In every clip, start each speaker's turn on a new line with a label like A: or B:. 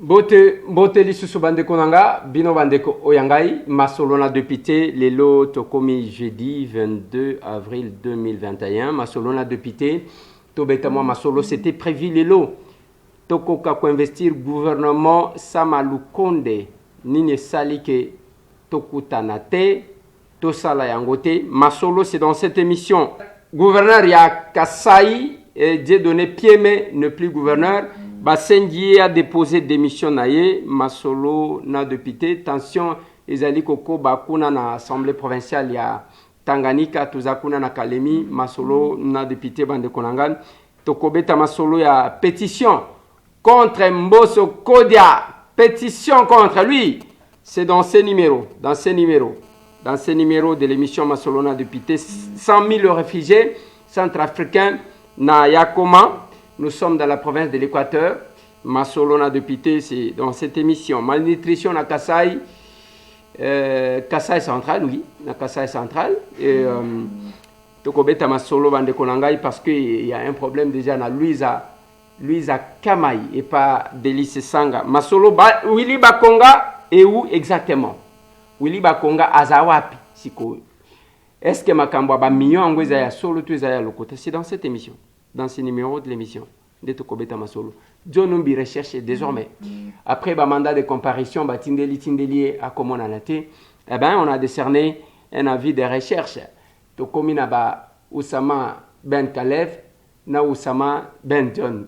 A: Bote lisusu bandeko nanga bino bandeko oyangai masolona député lelo tokomi jeudi 22 avril 2021 masolona député tobetamo masolo c'était prévu lelo tokoka ko investir gouvernement Samalukonde nini salike tokutana te tosala yango te masolo c'est dans cette émission gouverneur ya Kasai Dieudonné Pieme ne plus gouverneur Basengi a déposé démission naie masolo na député tension ezali koko bakuna na assemblée provinciale ya Tanganyika tuzakuna na Kalemi masolo na député bande konangan tokobeta masolo ya pétition contre Mbosso Kodia pétition contre lui c'est dans ces numéros de l'émission masolo na député 100 000 réfugiés centrafricains na Yakoma. Nous sommes dans la province de l'Équateur. Masolona député, c'est dans cette émission. Malnutrition na Kasai, Kasai central, oui, na Kasai central. Et Tokobeta Masolo Bande Konangai parce qu'il y a un problème déjà na Luisa Kamai et pas Delice Sanga. Masolo Willy Bakonga et où exactement? Willy Bakonga Azawapi, Siko. Est-ce que Makamba ba million angweza ya solo tu ya lokota? C'est dans cette émission. Dans ce numéro de l'émission de Tokobeta Masolo. John Numbi recherche désormais. Après le mandat de comparution, Tindeli à Komonanate, eh ben, on a décerné un avis de recherche. Tokomina ba Oussama Ben Kalev, na Oussama Ben John.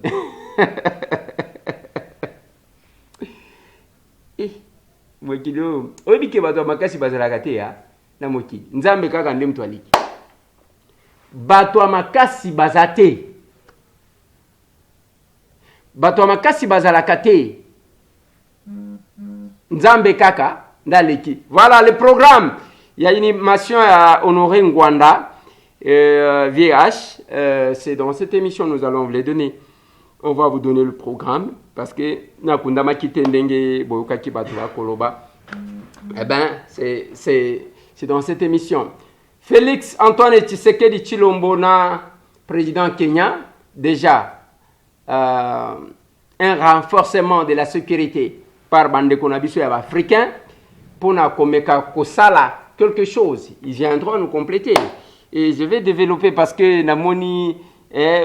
A: Mokido, obike bato makasi bazalakate ya na moki. Nzambe kaka ndem twaliki. Bato makasi bazate. Bato makasi bazalakate. Nzambe kaka ndaleki. Voilà le programme. Il y a une émission à Honoré Ngwanda VH. C'est dans cette émission nous allons vous les donner. On va vous donner le programme parce que nakunda makite ndenge boyokaki bato ba koloba. Eh ben c'est dans cette émission. Félix Antoine Tshisekedi Tshilombo na président Kenya déjà un renforcement de la sécurité par Bandeko Nabiso ya africain pour na komeka kosala quelque chose. Ils viendront nous compléter et je vais développer parce que namoni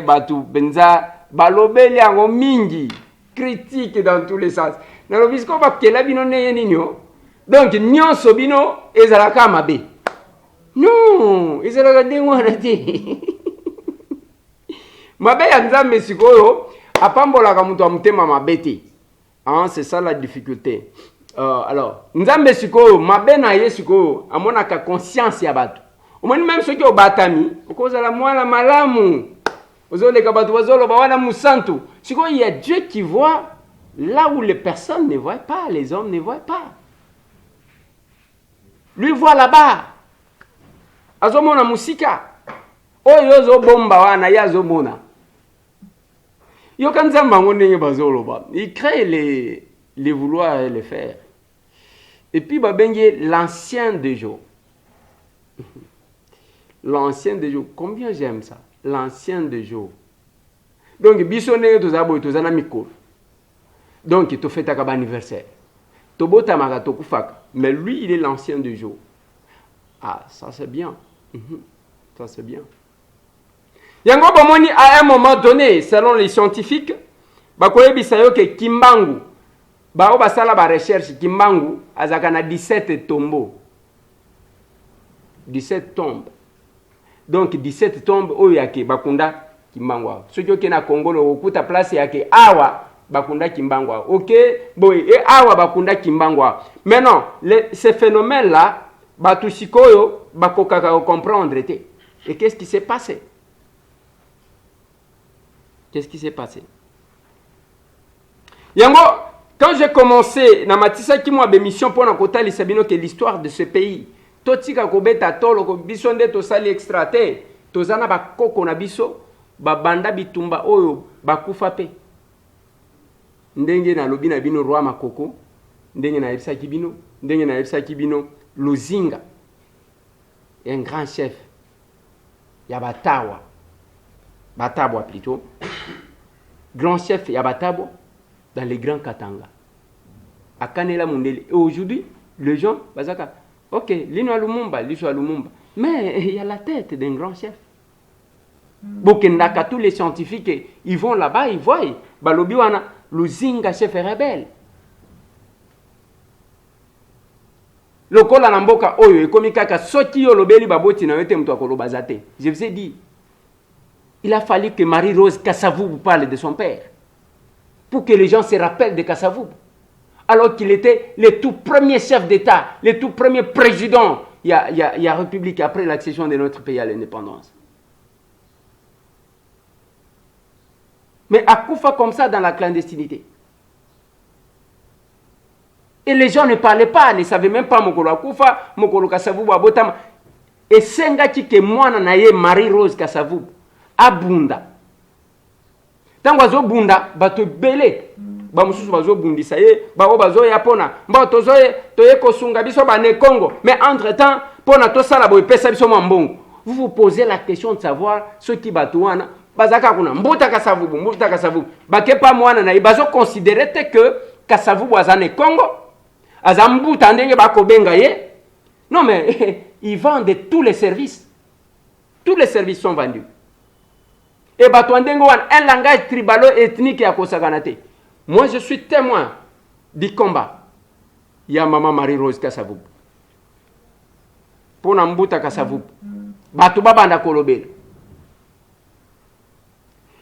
A: batu benza balobeli yango mingi critique dans tous les sens. Na lobisko ba kela bino ne ninyo. Donc nyonso bino ezalaka mabe. Non, ezalaka ndengwana te. Mabe ya nzambe sikoyo apambolaka mutu amutema mabete. Hein, c'est ça la difficulté. Alors, nzambe sikoyo mabe na ye sikoyo amonaka conscience ya bato. Omoni même ceux qui obatami, okozala mwana malamu. Ozoleka bato bazolo ba wana musantu. Sikoyo il y a Dieu qui voit là où les personnes ne voient pas, les hommes ne voient pas. Lui voit là-bas. Azomona musika. Oyo zo bomba wana ya zomona. Il crée les vouloir et les faire. Et puis, l'ancien de jour. L'ancien de jour. Combien j'aime ça? L'ancien de jour. Donc, bisonné, tu as besoin d'un micro. Donc, tu fais ta anniversaire. Tu as mais lui, il est l'ancien de jour. Ah, ça c'est bien. Ça c'est bien. Yango bomoni à un moment donné, selon les scientifiques, bakoyebisa yo ke Kimbangu, bao basala ba recherche Kimbangu azaka na 17 tombeaux. 17 tombes. Donc 17 tombes oyo yake bakunda Kimbangu. Soki oke na Congo lo okuta place yake awa bakunda Kimbangu. OK, boy et awa bakunda Kimbangu. Maintenant, ces phénomènes là, batusikoyo bakokaka comprendre té. Et qu'est-ce qui s'est passé? Qu'est-ce qui s'est passé? Yango, quand j'ai commencé, na matisa ki mwa bémission pour na kota lisabino que l'histoire de ce pays, totika kobeta tolo ko biso nde to sali extraté, tozana ba koko na biso, ba banda bitumba oyo bakufa pe. Ndenge na lobi na bino roi makoko, ndenge na yebisa ki bino, ndenge na yebisa ki bino Luzinga. Un grand chef. Yabatawa. Batabwa plutôt. Grand chef Yabatabo dans les grands Katanga. à Kanela Mundele. Et aujourd'hui, les gens, bazaka, ok, l'ino à Lumumba, l'issue à Lumumba. Mais il y a la tête d'un grand chef. Bokendaka, tous les scientifiques, ils vont là-bas, ils voient, Balobi wana, Luzinga chef rebelle. Lokola namboka oyo ekomi kaka soki yo lobeli baboti na yote mtu akoloba zate. Je vous ai dit, il a fallu que Marie-Rose Kasavubu parle de son père pour que les gens se rappellent de Kasavubu. Alors qu'il était le tout premier chef d'État, le tout premier président. Il y a République après l'accession de notre pays à l'indépendance. Mais à Koufa comme ça dans la clandestinité. Et les gens ne parlaient pas, ne savaient même pas Mokolo Akoufa, Mokolo Kasavubu Abotama. Et sengati ke mwana na ye Marie-Rose Kasavubu abunda. Tango azo bunda bato belé. Ba mususu bazo bundisa ye, ba o bazo ya pona. Mba tozo ye toye kosunga biso ba ne Congo. Mais entre-temps, pona to sala boy pesa biso mbongo. Vous vous posez la question de savoir ce qui batouana bazaka kuna mbuta Kasavubu. Ba ke pa mwana na bazo considérer que Kasavubu azane Congo. Azambuta ndenge bako benga ye. Non mais ils vendent tous les services. Tous les services sont vendus. Et batouandengo un langage tribalo-ethnique à Kosaganate. Moi, je suis témoin du combat. Il y a maman Marie-Rose Kasavubu. Pour Nambuta Kasavubu. Batouba Banda Kolobel.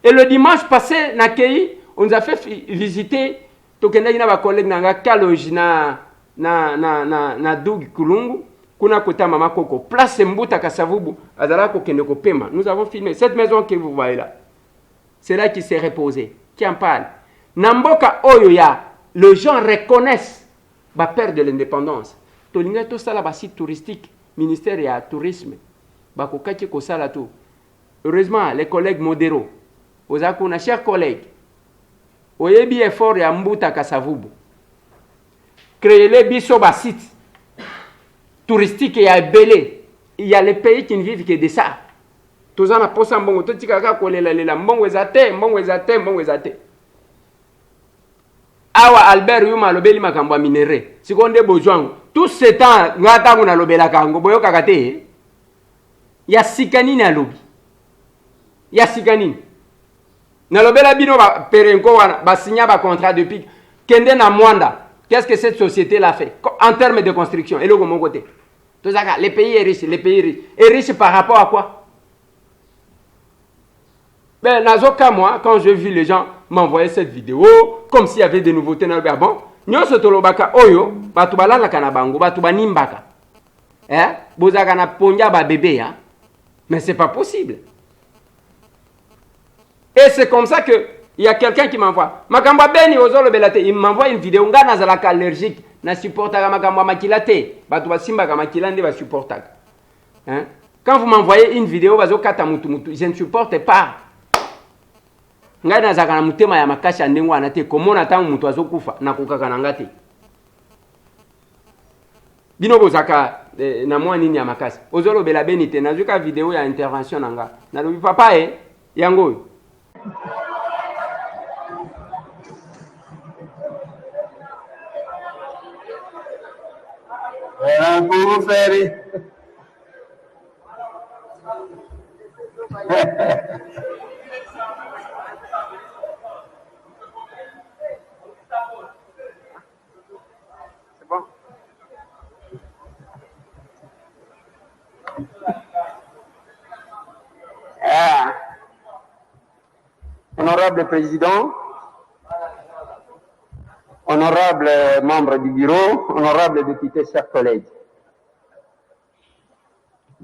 A: Et le dimanche passé, Nakei, on nous a fait visiter Tokenda Yina collègue Nanga Kaloji na Doug Kulungu. Kuna kota mama koko place Mbuta Kasavubu azala kokende ko pema. Nous avons filmé cette maison que vous voyez là. C'est là qui s'est reposé. Qui en parle? Namboka Oyoya, les gens reconnaissent la perte de l'indépendance. Tolinga to sala ba site touristique, ministère ya tourisme. Ba ko kati ko sala tout. Heureusement les collègues modéraux. Ozakuna chers collègues. Oyebi effort ya Mbuta Kasavubu. Créer les biso ba site touristique et à belé. Il y a les pays qui ne vivent que de ça. Tous en a posé un bon tout kaka kolela lela mbongo ezate. Awa Albert Yuma lobeli makambo minéré. Sikonde bojwango. Tout ce temps ngata ngona lobela kango boyo kakate. Ya sikani na lobi. Ya sikani. Na lobela bino ba perenko wana ba signa ba contrat depuis kende na Mwanda. Qu'est-ce que cette société l'a fait en termes de construction? Et le mon côté. Tout ça, les pays est riche, les pays riches. Et riche par rapport à quoi? Ben, Nazoka, moi, quand j'ai vu les gens m'envoyer cette vidéo, comme s'il y avait des nouveautés dans le Gabon, nous sommes tolobaka oyo, batubala la kanabango, batuba nimbaka. Hein? Bozaka na ponya ba bébé, hein? Mais c'est pas possible. Et c'est comme ça que il y a quelqu'un qui m'envoie. Makamba beni ozolo belate, il m'envoie une vidéo ngana zalaka allergique, na supportaka makamba makilate, batuba simba ka makilande ba supportaka. Hein? Quand vous m'envoyez une vidéo bazo kata mutu, je ne supporte pas. Ngai na zaka na mutema ya makasha ndengo anate komona tangu mutu azokufa na kokaka na ngate. Bino bozaka na mwa nini ya makasi. Ozolo bela beni te nazuka vidéo ya intervention nanga. Na lobi papa yango.
B: Vous faire. C'est bon. Honorable Président, honorable membre du bureau, honorable député, chers collègues,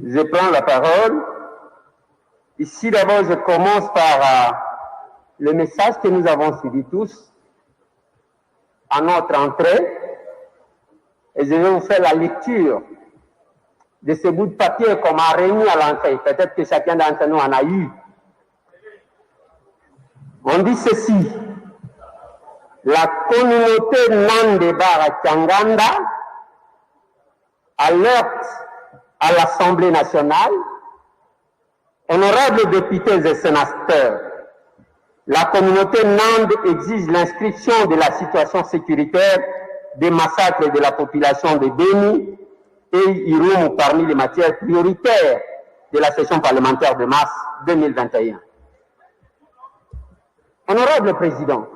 B: je prends la parole. Ici, d'abord, je commence par le message que nous avons suivi tous à notre entrée, et je vais vous faire la lecture de ce bout de papier qu'on m'a remis à l'entrée. Peut-être que chacun d'entre nous en a eu. On dit ceci: la communauté Nande Bara-Tianganda alerte à l'Assemblée nationale, honorables députés et sénateurs, la communauté Nande exige l'inscription de la situation sécuritaire des massacres de la population de Beni et Irumu parmi les matières prioritaires de la session parlementaire de mars 2021. Honorable Président,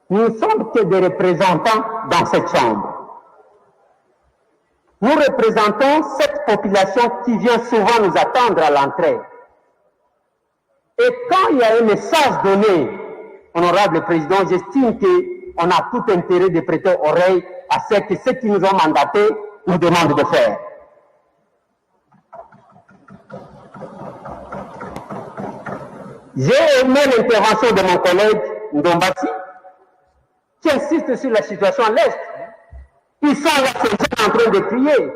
B: nous ne sommes que des représentants dans cette Chambre. Nous représentons cette population qui vient souvent nous attendre à l'entrée. Et quand il y a un message donné, Honorable Président, j'estime qu'on a tout intérêt de prêter oreille à ce que ceux qui nous ont mandatés nous demandent de faire. J'ai aimé l'intervention de mon collègue Ndombati, qui insiste sur la situation à l'Est. Ils sont là, ces gens en train de crier.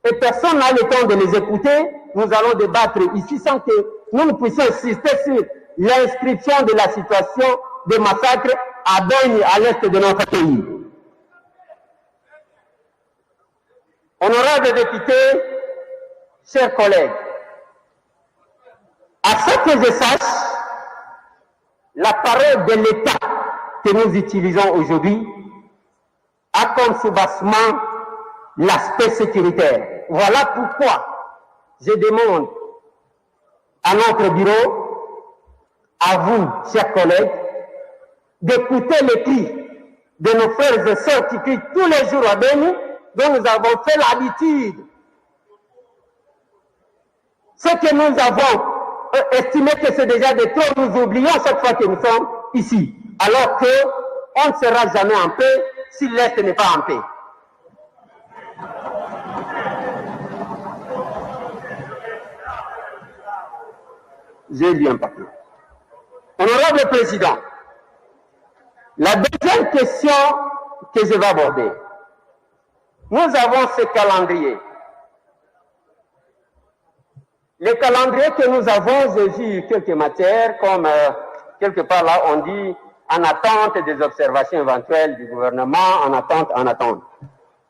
B: Et personne n'a le temps de les écouter. Nous allons débattre ici sans que nous ne puissions insister sur l'inscription de la situation de massacre à Beni, à l'Est de notre pays. Honorables députés, chers collègues, à ce que je sache, la parole de l'État que nous utilisons aujourd'hui a comme soubassement l'aspect sécuritaire. Voilà pourquoi je demande à notre bureau, à vous, chers collègues, d'écouter les cris de nos frères et sœurs qui crient tous les jours à Beni, dont nous avons fait l'habitude. Ce que nous avons estimé que c'est déjà de trop, nous oublions chaque fois que nous sommes ici, alors qu'on ne sera jamais en paix si l'Est n'est pas en paix. J'ai lu un papier. Honorable Président, la deuxième question que je vais aborder. Nous avons ce calendrier. Le calendrier que nous avons, j'ai vu quelques matières, comme quelque part là, on dit en attente des observations éventuelles du gouvernement, en attente.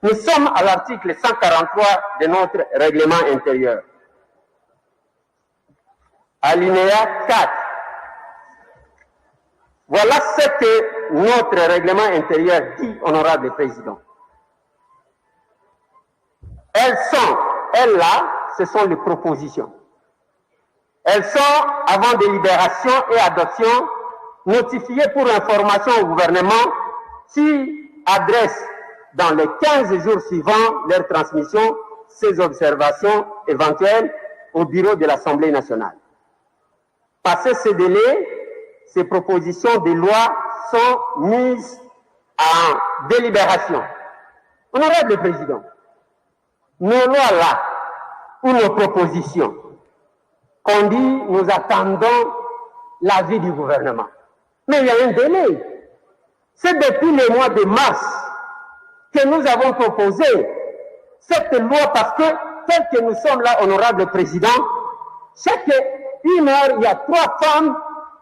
B: Nous sommes à l'article 143 de notre règlement intérieur. Alinéa 4. Voilà ce que notre règlement intérieur dit, honorable Président. Elles là, ce sont les propositions. Elles sont, avant délibération et adoption, notifiées pour information au gouvernement qui adresse dans les 15 jours suivants leur transmission ces observations éventuelles au bureau de l'Assemblée nationale. Passé ce délai, ces propositions de loi sont mises en délibération. Honorable Président, nos lois là, ou nos propositions, qu'on dit nous attendons l'avis du gouvernement. Mais il y a un délai. C'est depuis le mois de mars que nous avons proposé cette loi parce que, tel que nous sommes là, honorable Président, chaque une heure, il y a 3 femmes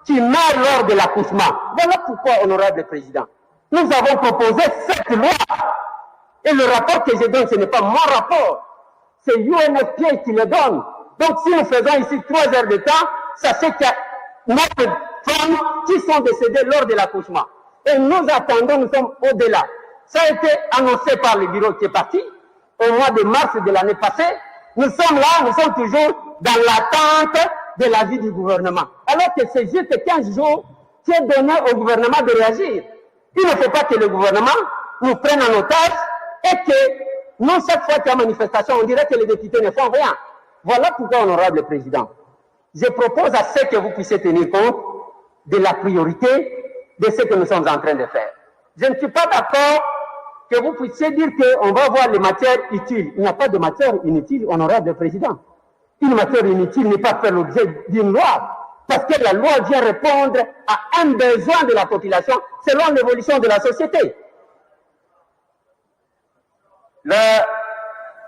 B: qui meurent lors de l'accouchement. Voilà pourquoi, honorable Président, nous avons proposé cette loi. Et le rapport que je donne, ce n'est pas mon rapport. C'est UNFPA qui le donne. Donc, si nous faisons ici 3 heures de temps, sachez qu'il y a 9 femmes qui sont décédées lors de l'accouchement. Et nous attendons, nous sommes au-delà. Ça a été annoncé par le bureau qui est parti au mois de mars de l'année passée. Nous sommes là, nous sommes toujours dans l'attente de l'avis du gouvernement. Alors que c'est juste 15 jours qui est donné au gouvernement de réagir. Il ne faut pas que le gouvernement nous prenne en otage et que, non, chaque fois qu'il y a manifestation, on dirait que les députés ne font rien. Voilà pourquoi, honorable Président, je propose à ce que vous puissiez tenir compte de la priorité de ce que nous sommes en train de faire. Je ne suis pas d'accord que vous puissiez dire qu'on va voir les matières utiles. Il n'y a pas de matière inutile, honorable Président. Une matière inutile n'est pas faire l'objet d'une loi, parce que la loi vient répondre à un besoin de la population selon l'évolution de la société. La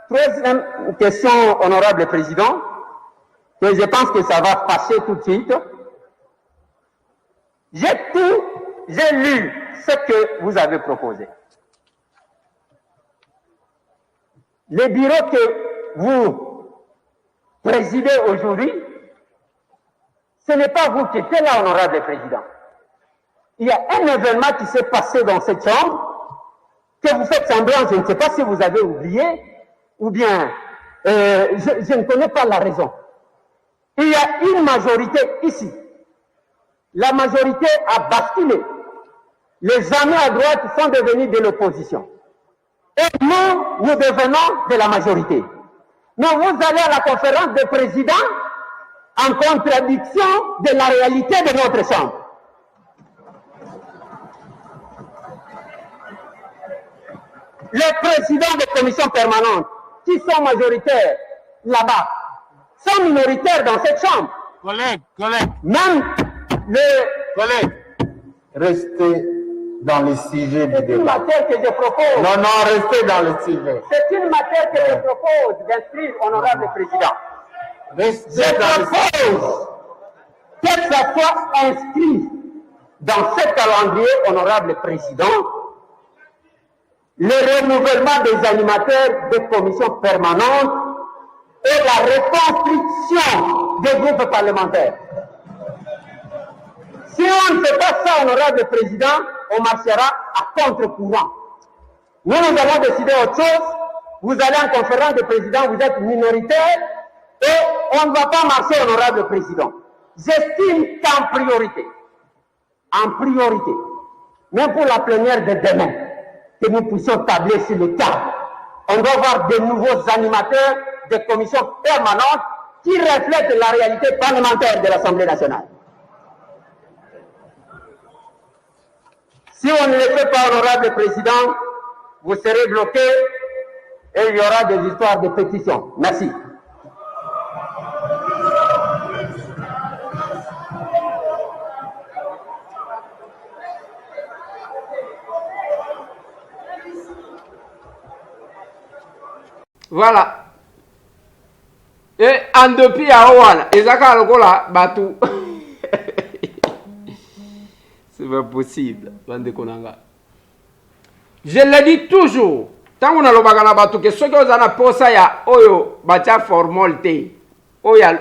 B: troisième question, honorable Président, que je pense que ça va passer tout de suite. J'ai lu ce que vous avez proposé. Le bureau que vous présidez aujourd'hui, ce n'est pas vous qui êtes là, honorable Président. Il y a un événement qui s'est passé dans cette chambre que vous faites semblant, je ne sais pas si vous avez oublié, ou bien je ne connais pas la raison. Il y a une majorité ici. La majorité a basculé. Les amis à droite sont devenus de l'opposition. Et nous devenons de la majorité. Mais vous allez à la conférence des présidents en contradiction de la réalité de notre chambre. Les présidents des commissions permanentes qui sont majoritaires là-bas sont minoritaires dans cette chambre.
C: Collègue.
B: Même
C: Collègue, restez dans le sujet du
B: c'est une
C: débat.
B: matière que je propose.
C: Non, restez dans le sujet.
B: C'est une matière que je propose d'inscrire, honorable président.
C: Restez
B: Je
C: dans le sujet.
B: propose que ça soit inscrit dans ce calendrier, honorable président, le renouvellement des animateurs des commissions permanentes et la reconstruction des groupes parlementaires. Si on ne fait pas ça, honorable président, on marchera à contre-courant. Nous avons décidé autre chose. Vous allez en conférence de présidents, vous êtes minoritaire et on ne va pas marcher, honorable président. J'estime qu'en priorité, même pour la plénière de demain, que nous puissions tabler sur le cas. On doit avoir de nouveaux animateurs de commissions permanentes qui reflètent la réalité parlementaire de l'Assemblée nationale. Si on ne le fait pas, honorable président, vous serez bloqué et il y aura des histoires de pétition. Merci.
A: Voilà. Et en depuis à Owana, Ezaka Lokola, Batou. C'est pas possible, bande konanga. Je le dis toujours, tant qu'on a le bagana Batou, que ceux qui ont un posa ya Oyo, Batia formalité, Oya,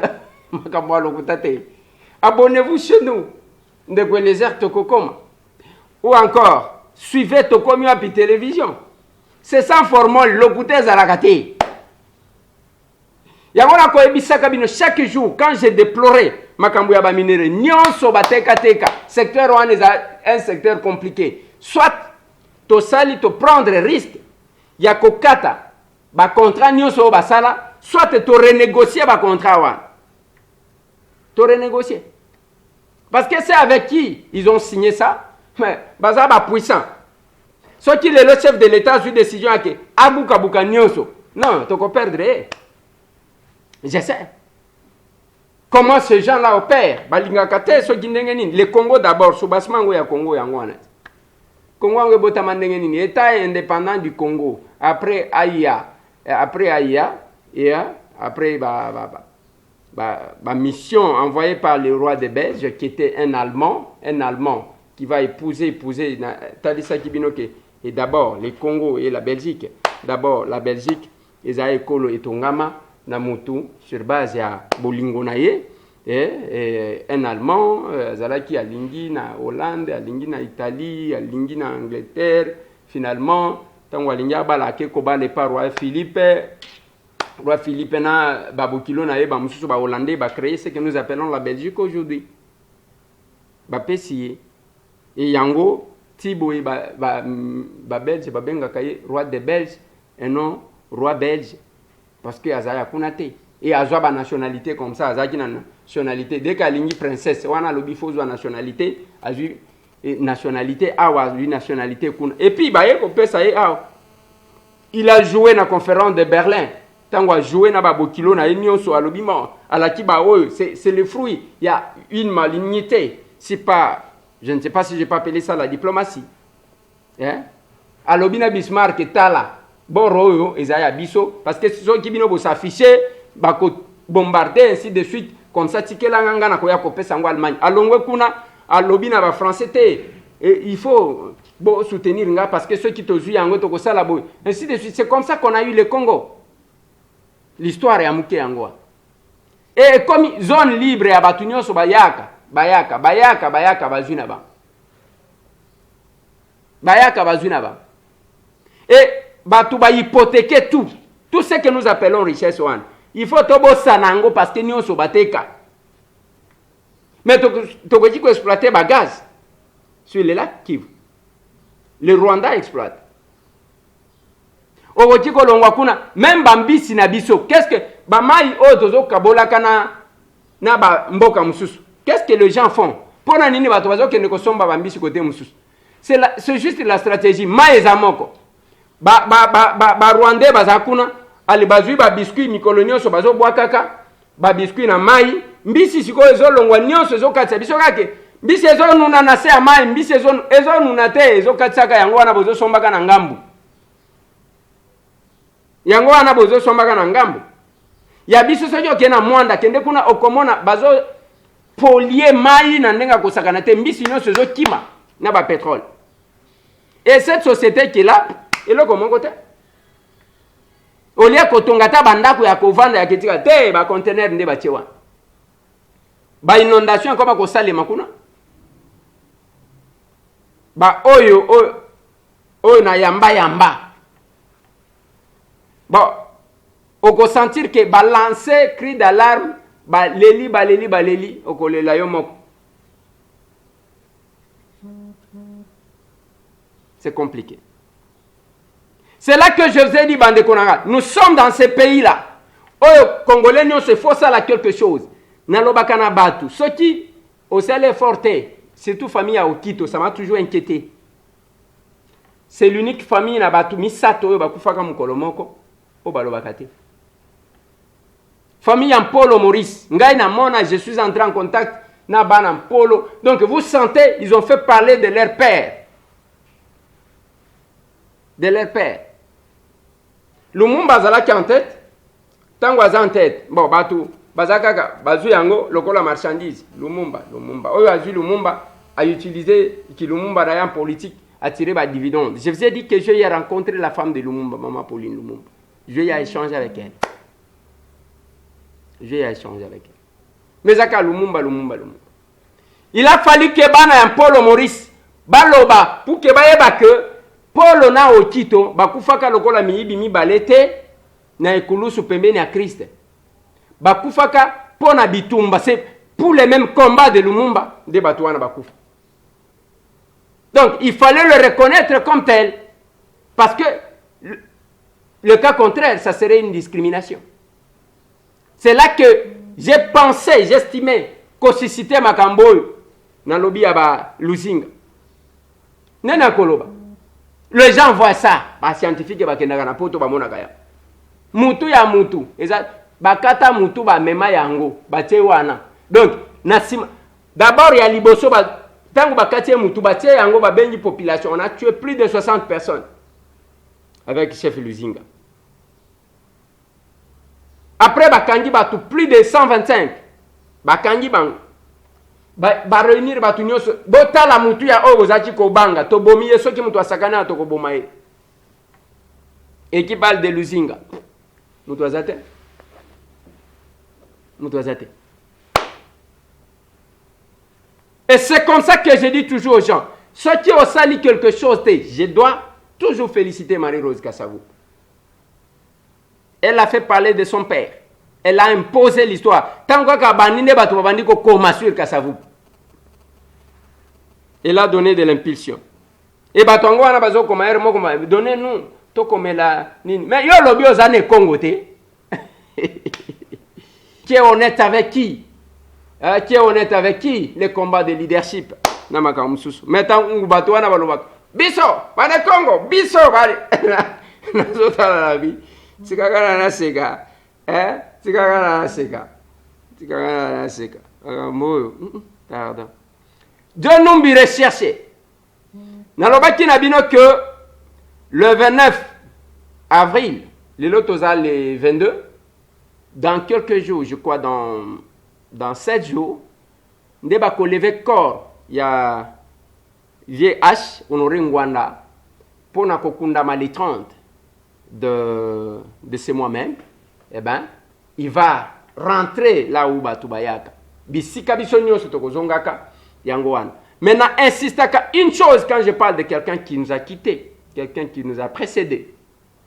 A: Makamwa Lokutate. Abonnez-vous chez nous, de Gwelezer Tokokoma. Ou encore, suivez Tokomi Api Télévision. C'est sans formol, Lokute Zarakate. Yagona ko ebisaka bino chaque jour quand j'ai déploré makambo ya ba minere nyonso bateka teka secteur wana un secteur compliqué soit to sali to prendre risque ya kokata ba contrat nyonso basala soit to renégocier ba contrat wana to renégocier parce que c'est avec qui ils ont signé ça mais baza ba puissant soit qu'il est le chef de l'état sur décision ake abuka buka nyonso non to ko perdre. Je sais. Comment ces gens-là opèrent? Le Congo d'abord, Soubasmango ya Congo yangwana. Congo botamandengeni, État indépendant du Congo. Après AIA, et après mission envoyée par le roi des Belges, qui était un Allemand qui va épouser Talisa Kibinoke. Et d'abord le Congo et la Belgique. D'abord la Belgique, Ezae Kolo et Tongama. Namutu sur base ya bolingo na ye un Allemand zalaki alingi na Hollande alingi na Italie alingi na Angleterre finalement tango alingi abala ke ko bale par roi Philippe na babokilo na ye ba mususu ba Hollandais ba créer ce que nous appelons la Belgique aujourd'hui ba pesi et yango tibo ba Belge ba benga kaye roi des Belges et non roi belge. Parce que Azaya Kunate et Azwa ba nationalité comme ça, Azaki na nationalité dès qu'alingi princesse, wana lobi fozo nationalité, azu nationalité awa nationalité kuna. Et puis ba yeko pesa ye awa. Il a joué na conférence de Berlin. Tango a joué na ba bokilo na nyonso alobi ma alaki ba oyo, c'est le fruit. Il y a une malignité. C'est pas, je ne sais pas si j'ai pas appelé ça la diplomatie. Hein? Alobi na Bismarck tala. Boroyo ezaya biso parce que ceux qui bino s'afficher ba ko bombarder ainsi de suite comme ça tikela nganga na ko ya ko pesa ngo Allemagne alongwe kuna alobi na ba français et il faut soutenir nga parce que ceux qui te jouent yango to ko sala boy ainsi de suite. C'est comme ça qu'on a eu le Congo, l'histoire ya muke yango et comme zone libre ya batunyo so bayaka bazuna ba et batu ba hypothéquer tout ce que nous appelons richesse one. Il faut tobo sanango parce que nous sommes bateka. Mais tu dis qu'on exploiter le gaz sur les lacs Kivu. Le Rwanda exploite. Owotiko longwa kuna même bambisi na biso. Qu'est-ce que bamai otozo kabola kana na ba mboka mususu. Qu'est-ce que les gens font? Pona nini bato bazo kende ko somba bambisi côté mususu. C'est juste la stratégie maezamoko. Ba Rwandais bazakuna ali bazui ba biscuit mikolo nyonso bazo bwakaka ba biscuit na mai mbisi siko ezolongwa nyonso ezokatsa biso kake mbisi ezonuna na se ya mai mbisi ezonuna te ezokatsaka yango wana bozo sombaka na ngambu yango wana bozo sombaka na ngambu ya biso soki okena mwanda kende kuna okomona bazo polier mai na ndenga kosakana te mbisi nyonso ezokima na ba pétrole. Et cette société qui est là eloko mongo te olia kotongata bandako ya kovanda ya ketika te ba conteneur nde ba tiewa ba inondation koma ko salema kuna ba oyo na yamba bon oko sentir que ba lancer cri d'alarme ba leli oko lela yo moko. C'est compliqué. C'est là que je vous ai dit, bande konanga, nous sommes dans ces pays-là. Oyo Congolais nous se faut ça là quelque chose. Nalobaka na batu. Ce qui au salaire forté, surtout famille à Okito, ça m'a toujours inquiété. C'est l'unique famille na batu misato oyo bakufaka mukolo moko o balobaka te. Famille en Polo Maurice, ngai na mona, je suis entré en contact na bana Polo. Donc vous sentez, ils ont fait parler de leur père. De leur père. Lumumba azalaki en tête, tango aza en tête. Bon, batu bazakaka bazu yango lokola marchandise. Lumumba. Oyo azu Lumumba a utilisé ki Lumumba na en politique a tiré ba dividende. Je vous ai dit que je y ai rencontré la femme de Lumumba, maman Pauline Lumumba. Je y ai échangé avec elle. Mais zaka Lumumba. Il a fallu que bana en Polo Maurice baloba pour que bayeba que Polo na Okito bakufaka lokola miyibi mibalete na ekulusu pembeni ya Christ. Bakufaka pona bitumba, c'est pour les mêmes combats de Lumumba de Batouana bakufa. Donc il fallait le reconnaître comme tel parce que le cas contraire ça serait une discrimination. C'est là que j'ai pensé, j'estimais qu'au suscité makamboyo na lobi ya ba Luzinga. Nena koloba. Les gens voient ça, les scientifiques bakendaka na poto bamonaka ya. Mutu ya mutu, eza bakata mutu ba mema yango, batie wana. Donc, nasima d'abord ya liboso ba tango bakati mutu batie yango ba bengi population, on a tué plus de 60 personnes avec chef Luzinga. Après bakangi batu plus de 125. Bakangi bang ba réunir batu nyonso botala mutu ya oyo bozaki kobanga to bomiye soki mutu asakana to koboma ye et qui parle de Luzinga mutu azate et c'est comme ça que je dis toujours aux gens ceux qui ont sali quelque chose je dois toujours féliciter Marie-Rose Kassavou. Elle a fait parler de son père. Elle a imposé l'histoire. Tant que banine batu babandi ko koma sur Kassavou. Elle a donné de l'impulsion. Et batongo wana bazo koma ere moko ma donner nous to komela nini. Mais yo lobi ozane Congo te. Qui est honnête avec qui? Qui est honnête avec qui? Les combats de leadership. Na makamususu. Metan ngubatu wana balobaka. Biso, bana Congo, biso bale. Nazotala la vie. Tikakana na seka. Tikakana na seka. Moyo. Pardon. Dieu nous bi recherché. Nalobaki na bino que le 29 avril, le 22, dans quelques jours, je crois dans 7 jours, nous allons lever corps. Il y a VH, Honoré Ngwanda, pour na kokundama les 30 de ce mois-même, eh ben, il va rentrer là où Batubayaka. Bisika bisonyo sotokozongaka yangoana. Maintenant, insiste à une chose quand je parle de quelqu'un qui nous a quittés. quelqu'un qui nous a précédés.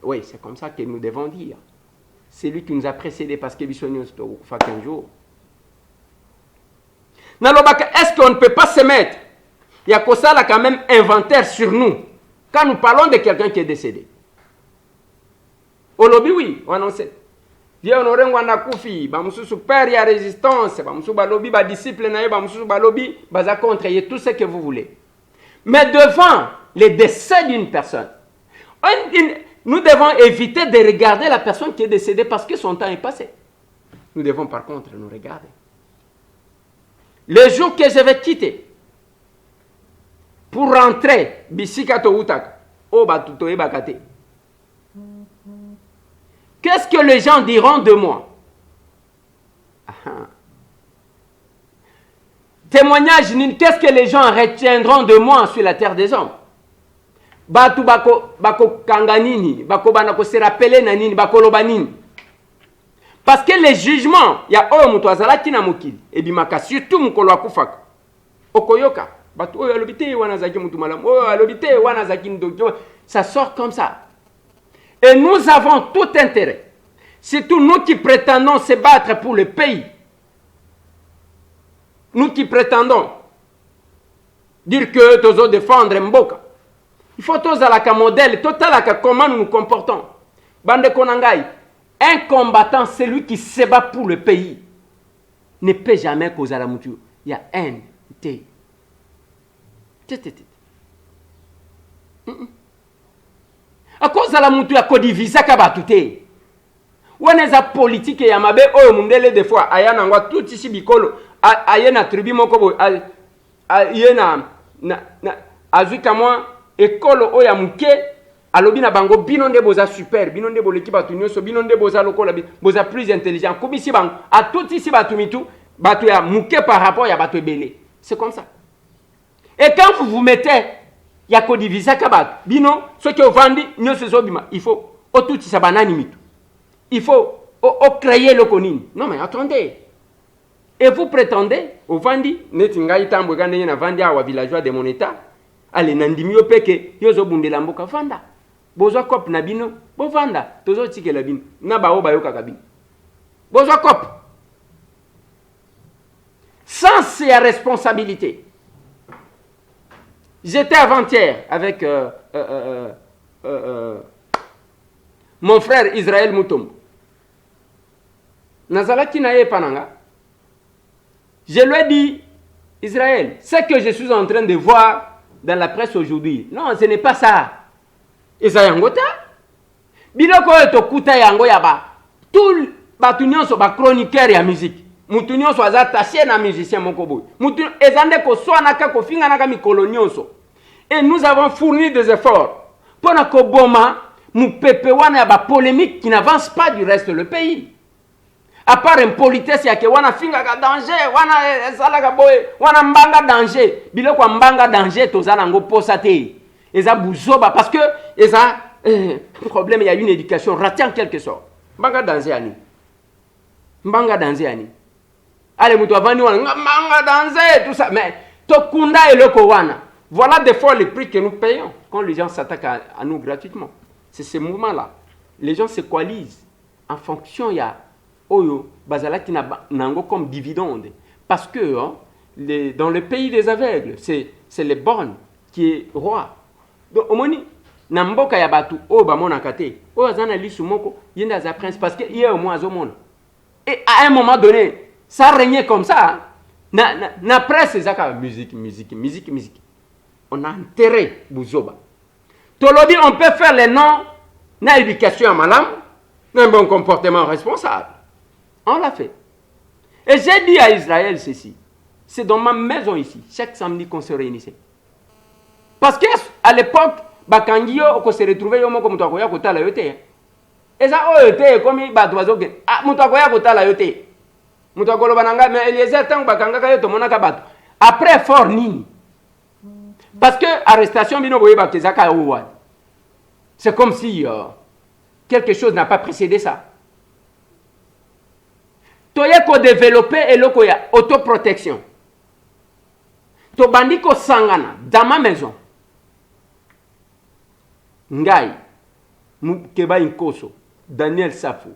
A: Oui, c'est comme ça que nous devons dire. C'est lui qui nous a précédés parce que qu'un jour. Est-ce qu'on ne peut pas se mettre? Il y a que ça là quand même inventaire sur nous. Quand nous parlons de quelqu'un qui est décédé. Au lobby, oui, on sait. Viens honorer Wanda Koufi, bamusu super ya résistance, bamusu balobi ba disciple na bamusu balobi baza contre tout ce que vous voulez. Mais devant les décès d'une personne, nous devons éviter de regarder la personne qui est décédée parce que son temps est passé. Nous devons par contre nous regarder. Le jour que je vais quitter pour rentrer bisikato utaka o batuto e bakate. Qu'est-ce que les gens diront de moi? Témoignage, qu'est-ce que les gens retiendront de moi sur la terre des hommes? Batu bako kanganini, bako banako se rappeler nanini, bako lobanini. Parce que les jugements, il y a oyo mutu azalaki na mokili, ebimaka surtout mukolo akufaka. Okoyoka, batu oyo alobite wana zaki mutu malamu, oyo alobite wana zaki ndokyo, ça sort comme ça. Et nous avons tout intérêt, surtout nous qui prétendons se battre pour le pays, nous qui prétendons dire que nous devons défendre Mboka, il faut tous à la modèle, total comment nous nous comportons. Bande Konangai, un combattant, c'est lui qui se bat pour le pays, ne peut jamais causer la mouture. Il y a un T. À cause de la mouture, à cause du visa kabatute. On est à politique et yamabe oyo mundele des fois ayana ngwa tout ici bikolo ayena tribu moko ayena na azuka moi ekolo oya muke alobi na bango bino nde boza super bino nde boleki batu nyonso bino nde boza lokola boza plus intelligent kubisi bango à tout ici batu mitu batu ya muke par rapport ya batu ebele. C'est comme ça. Et quand vous mettez ya ko divisa kabat bino ce que vandi nyonso zobima il faut otuti sabanani mitu. Il faut créer le konini. Non mais attendez. Et vous prétendez au vandi netingai tambo gande na vandi awa villageois de mon état ale nandimi opeke yozo bundela mboka vanda. Bozo kop na bino bo vanda tozo tikela bino na bao bayoka kabino. Bozo kop. Sans ses responsabilités. J'étais avant-hier avec mon frère Israël Moutombo. Nazalaki naye pananga. Je lui ai dit, Israël, ce que je suis en train de voir dans la presse aujourd'hui, non, ce n'est pas ça. Eza yangota. Biloko eto kuta yango yaba. Tout batunyon so ba chroniqueur ya musique. Mutunyon so azattaché na musicien mokobo. Mutunyon ezande ko soanaka ko finga naka mikolonyon so. Et nous avons fourni des efforts pour na ko boma mu pepe wana ya ba polémique qui n'avance pas du reste le pays. À part impolitesse ya ke wana finga ka danger, wana salaka boy, wana mbanga danger. Biloko mbanga danger tozana ngo posa te. Eza buzoba parce que eza problème il y a une éducation ratée en quelque sorte. Mbanga danger ani. Mbanga danger ani. Allez mutu avani wana mbanga danger tout ça mais tokunda eloko wana. Voilà des fois les prix que nous payons quand les gens s'attaquent à nous gratuitement. C'est ce mouvement-là. Les gens se coalisent en fonction ya oyo bazalaki na nango comme dividende parce que dans le pays des aveugles c'est les bornes qui est roi. Donc omoni na mboka ya batu o ba mona kate o azana lisu moko yenda za prince parce que hier au moins azomona. Et à un moment donné ça régnait comme ça na presse zaka musique. On a enterré Bouzoba. Tolobi on peut faire les noms na éducation à malam, un bon comportement responsable. On l'a fait. Et j'ai dit à Israël ceci. C'est dans ma maison ici, chaque samedi qu'on se réunissait. Parce qu'à l'époque, Bakangio, on se retrouvait au moment comme toi, on a la yote. Et ça, on était comme il bat oiseau. Ah, Moutakoya, on a la yote. Moutakolo Bananga, mais Eliezer, tant que Bakanga, on a kabat. Après, fort ni. Parce que arrestation, bino boye bakezaka ouad. C'est comme si quelque chose n'a pas précédé ça. Toyeko développer et loko ya autoprotection. To bandiko sangana dans ma maison. ngai Keba Inkoso, Daniel Safou,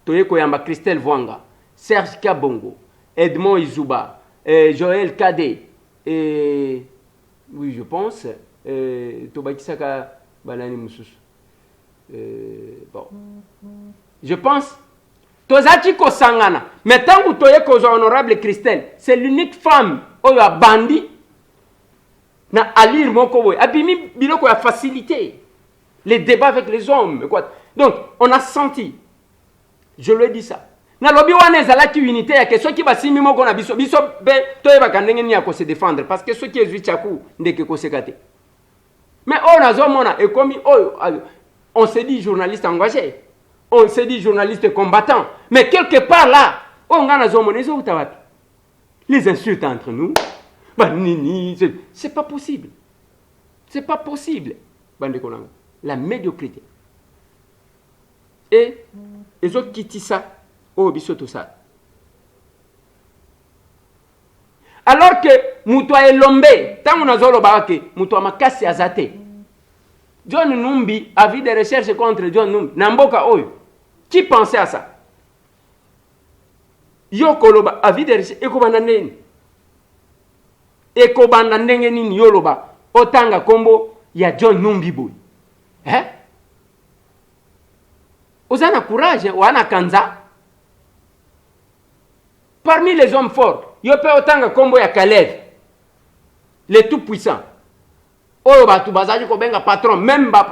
A: Toye Koyamba Christelle Vwanga, Serge Kabongo, Edmond Izuba, Joël Kade, et oui, je pense, Tobakisaka Balani Moussous. Bon. Je pense, Tozati Kosangana, mais tant que Toye Kozo honorable Christelle, c'est l'unique femme, Oya Bandi, na Alir Mokoboy, Abimi Biloko a facilité les débats avec les hommes. Quoi. Donc, on a senti, je lui ai dit ça. Na lobi wane zalaki unité ya que ceux qui basimi moko na biso biso be toye bakandenge ni ya ko se défendre parce que ceux qui ezui chaku ndeke ko sekate. Mais on a zomona et comme on se dit journaliste engagé, on se dit journaliste combattant, mais quelque part là, on a zomona zo utawapi. Les insultes entre nous, bah nini, c'est pas possible. C'est pas possible. Bande konanga. La médiocrité. Et les autres qui disent ça, oh, bisoto ça. Alors que Moutoua est lombé, tant qu'on a zolo barake, Moutoua makasi azate. John Numbi a vu des recherches contre John Numbi. Namboka oyo. Qui pensait à ça? Yokoloba a vu des recherches. Ekobanda ndenge nini yoloba. Otanga kombo ya John Numbi boy. Hein? Osana courage, wana kanza. Parmi les hommes forts, yope otanga kombo ya Kalev, le tout puissant. Oyo batu bazaji ko benga patron, même ba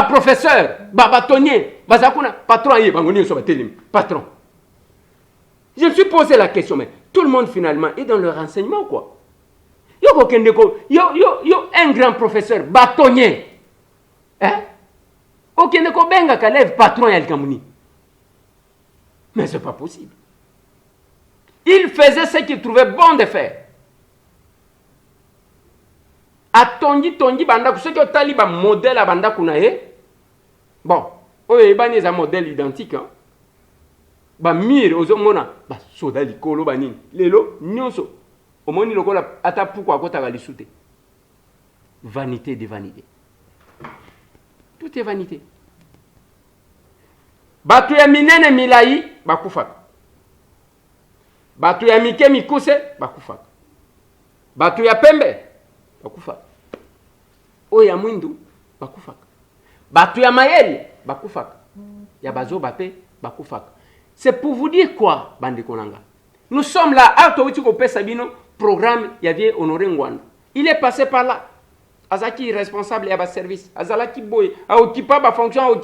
A: professeur, ba bâtonnier, bazakuna patron yi bangoni so batelim, patron. Je me suis posé la question, mais tout le monde finalement est dans le renseignement quoi. Yo un grand professeur, bâtonnier. Hein? Okendeko benga Kalev, patron ya Kamuni. Mais ce n'est pas possible. Il faisait ce qu'il trouvait bon de faire. A tongi banda, ce que taliba modèle à banda kunae. Bon, oye bani est un modèle identique. Hein? Ba mire ozomona, ba soda likolo bani. Lelo nyonso. Omoni lokola ata pourquoi kota galisute. Vanité de vanité. Tout est vanité. Batu ya minene milai bakufaka. Batu ya mike mikuse bakufaka. Batu ya pembe bakufaka. Oya mwindu bakufaka. Batu ya mayeli bakufaka. Ya bazo bape bakufaka. C'est pour vous dire quoi, bande konanga? Nous sommes là, Arto Witiko Pesabino, programme Yavie Honoré Ngwanda. Il est passé par là. Azaki responsable et à service. Azalaki boy, a occupé ba fonction,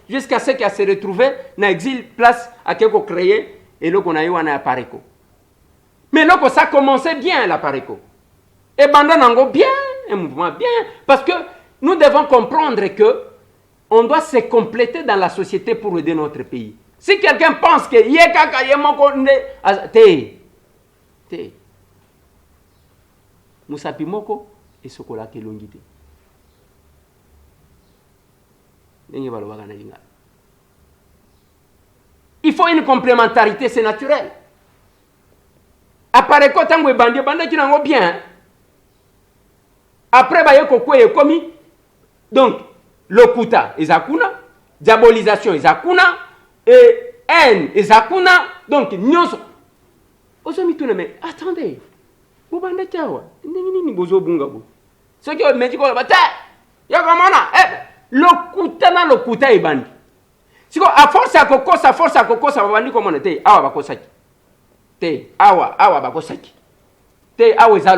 A: jusqu'à ce qu'il se retrouvé dans exil place à quelque créé et là qu'on a eu un appareco. Mais là ça commençait bien l'appareco. Et bandana nango bien, un mouvement bien, parce que nous devons comprendre que on doit se compléter dans la société pour aider notre pays. Si quelqu'un pense que yekaka yemoko te Musapi moko et sokola ke longité. Il faut une complémentarité, c'est naturel. Après quand on est bandé, bandé qui n'en bien. Après baye kokwe komi. Donc lokuta ezakuna, diabolisation ezakuna et haine ezakuna. Donc nyonso. Ozomi tout mais attendez. Bubanda chawa ndingini bozo bunga bo soki o meji ko bata ya komona lokuta ebandi siko a force à kokosa babandi komona te awa bakosaki te awa bakosaki te awa eza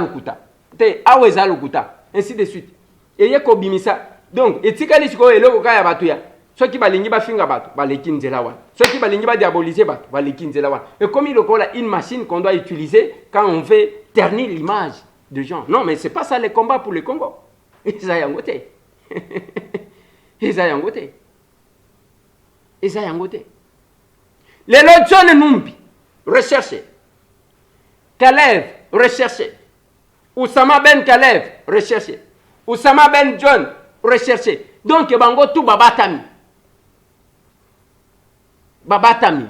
A: lokuta ainsi de suite eye ko bimisa donc etikali siko eloko kaya batu ya soki balingi bafinga batu baleki nzela wana soki balingi ba diaboliser batu baleki nzela wana et comme il y a une machine qu'on doit utiliser quand on veut ternir l'image de gens. Non, mais c'est pas ça le combat pour le Congo. Ils ont yangoté. Les autres John Numbi, recherchez. Kalev, recherchez. Oussama Ben Kalev, recherchez. Oussama Ben John, recherchez. Donc, bango tout babatami.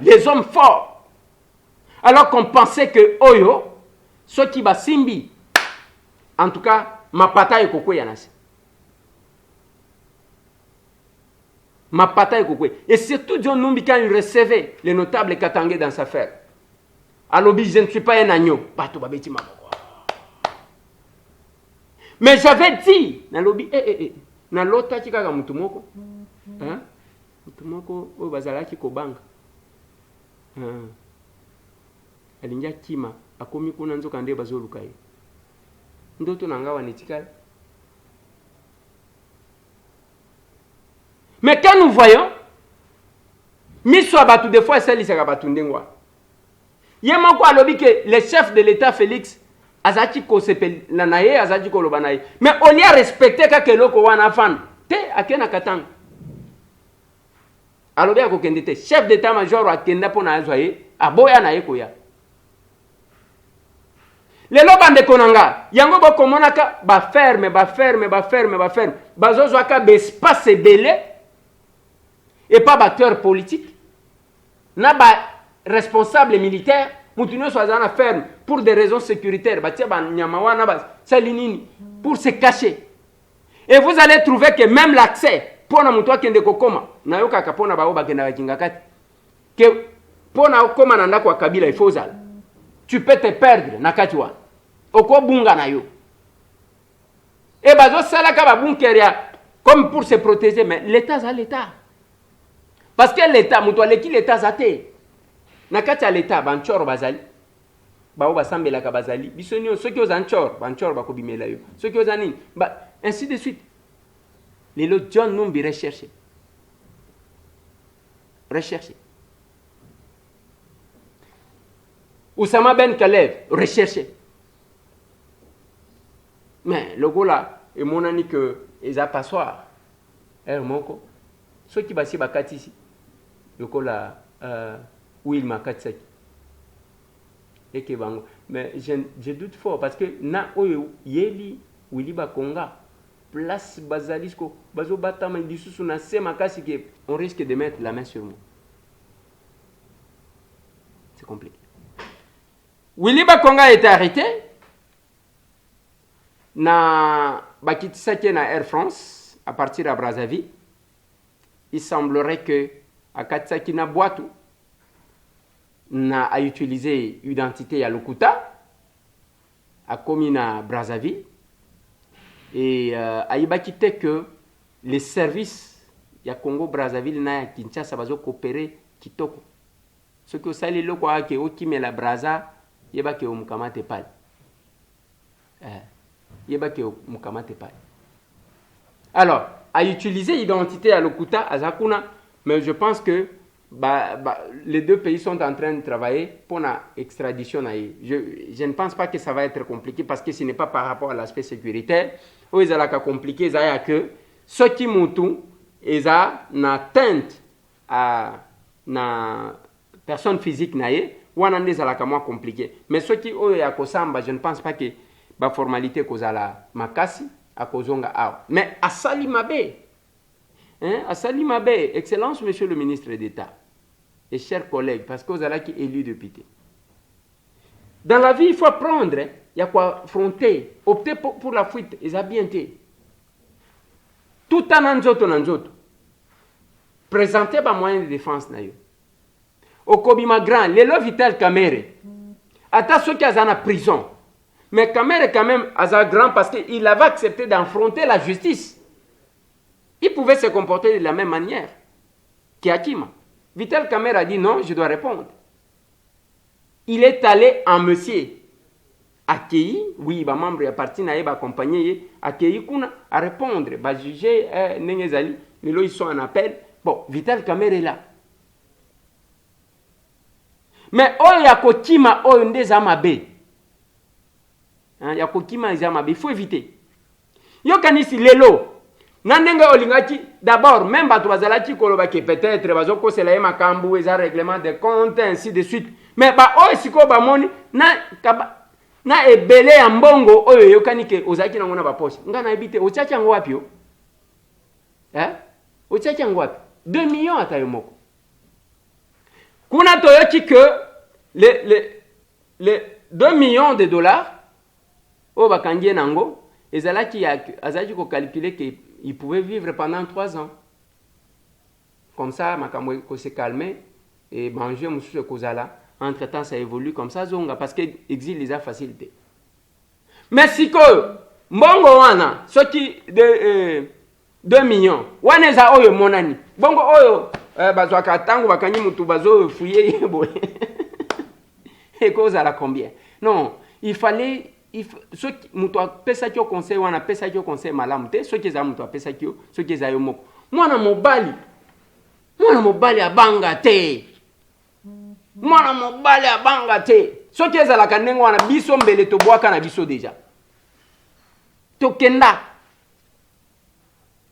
A: Les hommes forts. Alors qu'on pensait que Oyo, ceux qui va simbi, en tout cas, mapata ekokweya na se. Mapata ekokweya. Et surtout John Numbi, quand il recevait les notables katangais dans sa ferme, alors je ne suis pas un agneau. Mais j'avais dit, dans lobby, na lota chikaka mutumoko, hein, mutumoko o bazalaki kobanga, alinja kima, akomi kuna nzoka nde bazoluka ye, ndoto nanga wanetikala. Mais quand nous voyons, miswa batu des fois c'est lisaka batu ndengwa. Yemako alobi que le chef de l'État Félix azaki ko sepel nanaye azaki ko lobanaye. Mais on y a respecté ka keloko wana fan. Te akena katang. Alobi akokende te chef d'état-major akenda pona azwaye aboya na yekoya. Lelo bande konanga yango bokomonaka ba ferme. Bazozo aka espace belé et pas batteur politique. Na ba responsable militaire, mutunyo soit ferme pour des raisons sécuritaires, pour se cacher. Et vous allez trouver que même l'accès, pour na mutua kende kokoma, na yoka kapona ba oba kenda kingakati, que pour na okoma nanda kwa kabila il faut ça. Tu peux te perdre na katiwa. Oko bunga na yo. Et bazo sala ka ba bunkeria comme pour se protéger, mais l'état ça l'état. Parce que l'état mutua leki l'état zate. Nakati ya l'État, banchor bazali, bao basambela ka bazali, bisonyo, ceux qui osent banchor bakobimela yo, ceux qui osent nini, ainsi de suite. Les lots John Numbi recherché. Oussama Ben Kalev, recherché. Mais le gars là, et mon ami que, ils a passoire. Moko, ceux qui basi bakati ici, le gars là, oui, il m'a cassé. Et que bango. Mais je doute fort parce que na oyo yeli wili bakonga place bazalisco bazo batama disusu na sema kasi que on risque de mettre la main sur moi. C'est compliqué. Wili bakonga a été arrêté na bakitisaki na Air France à partir de Brazzaville. Il semblerait que à Katsaki na boitu a utilisé l'identité à Lokuta, à Komina Brazzaville, et a ibakité que les services ya Congo Brazzaville na Kinshasa bazo coopérer kitoko. Ce que ça les loko a ke okime la Brazza yeba ke omukamate pale. Yeba ke omukamate pale. Alors, a utilisé l'identité à Lokuta à Zakuna, mais je pense que les deux pays sont en train de travailler pour la extradition. Je ne pense pas que ça va être compliqué parce que ce n'est pas par rapport à l'aspect sécuritaire. Où ils ont compliqué, c'est que ceux qui montent, ils ont une atteinte à la personne physique, ou on a compliqué. Mais ceux qui ont je ne pense pas que la formalité cause la makasi à kozonga a. Mais à Salimabe, à Salimabe, Excellence, Monsieur le ministre d'État et chers collègues, parce que vous allez qui élu député. Dans la vie, il faut apprendre, il y a quoi affronter, opter pour la fuite, et ça bien été. Tout en anzoto. Présenter un moyen de défense. Au Kobima Grand, les lois Vital Kamere, attends ceux qui sont en prison. Mais Kamere, quand même, a grand parce qu'il avait accepté d'affronter la justice. Il pouvait se comporter de la même manière qu'Akima. Vital Kamere a dit non, je dois répondre. Il est allé en monsieur. Accueilli, oui, bah membre et parti naïba accompagné, accueilli kuna à répondre, bah juger Nengezali, mais là ils sont en appel. Bon, Vital Kamere est là. Mais oh yakokima oh ndezamabe. Yakokima ndezamabe, il faut éviter. Yo kanisi lelo. Nandenga olingaki d'abord même ba bazalaki koloba ke peut-être bazoko sela yema kambu eza règlement de compte ainsi de suite. Mais ba o siko ba moni na ebele ya mbongo oyo yokani ke ozaki nango na ba poche. Ngana ebite ochachi yango wapi yo? Ochachi yango wapi? 2 millions atayo moko. Kuna toyoki que les 2 millions de dollars o bakangie nango Et c'est là qu'il a calculé qu'il pouvait vivre pendant 3 ans. Comme ça, il s'est calmé et manger monsieur Kozala. Entre-temps, ça évolue comme ça, parce que l'exil les a facilité. Mais si que, bongo wana, ce qui de 2 millions, wana za oyo monani, bongo oyo, bazwaka tango bakanyi mutu bazo fouiller yebo. Et Kozala combien? Non, il fallait, ceux qui mutu pesa ki conseil wana pesa ki conseil malamu te, ceux qui za mutu pesa ki, ceux qui za yo moko. Mwana mobali abanga te. Mwana mobali abanga te. Soki ezalaka ndenge wana biso mbele tobwaka na biso deja. Tokenda.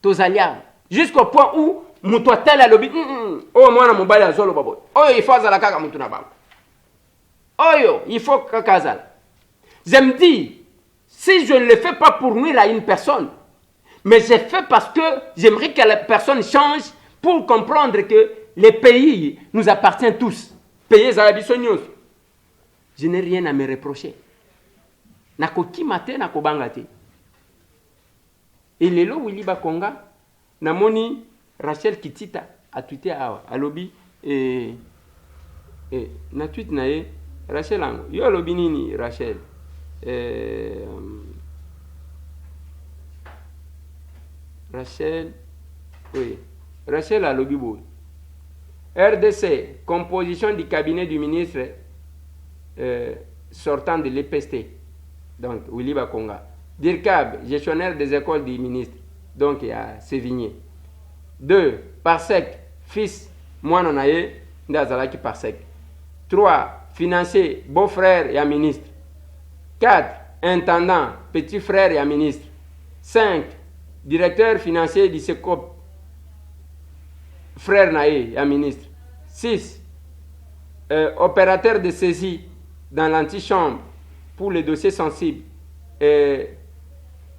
A: Tozalia. Jusqu'au point où mutu atali alobi oyo mwana mobali azoloba boy. Oyo il faut azala kaka mutu na bango. Oyo il faut kaka azala. Je me dis, si je ne le fais pas pour nuire à une personne, mais je fais parce que j'aimerais que la personne change pour comprendre que les pays nous appartiennent tous. Pays Zalabisonios. Je n'ai rien à me reprocher. Nakoki mate, nakobangate. Et lelo Willy Bakonga, namoni Rachel Kitita a tweeté à Alobi na tweet nae Rachel ango. Yo alobi nini Rachel? Rachel, oui. Rachel alobi boy. RDC, composition du cabinet du ministre sortant de l'EPST, donc Willy Bakonga. DIRCAB, gestionnaire des écoles du ministre, donc il y a Sévigné. 2. Parsec, fils, Moananaye, Ndazalaki Parsec. 3. Financier, beau-frère et un ministre. 4. Intendant, petit frère et un ministre. 5. Directeur financier du SECOP, frère Naé, et un ministre. 6. Opérateur de saisie dans l'antichambre pour les dossiers sensibles.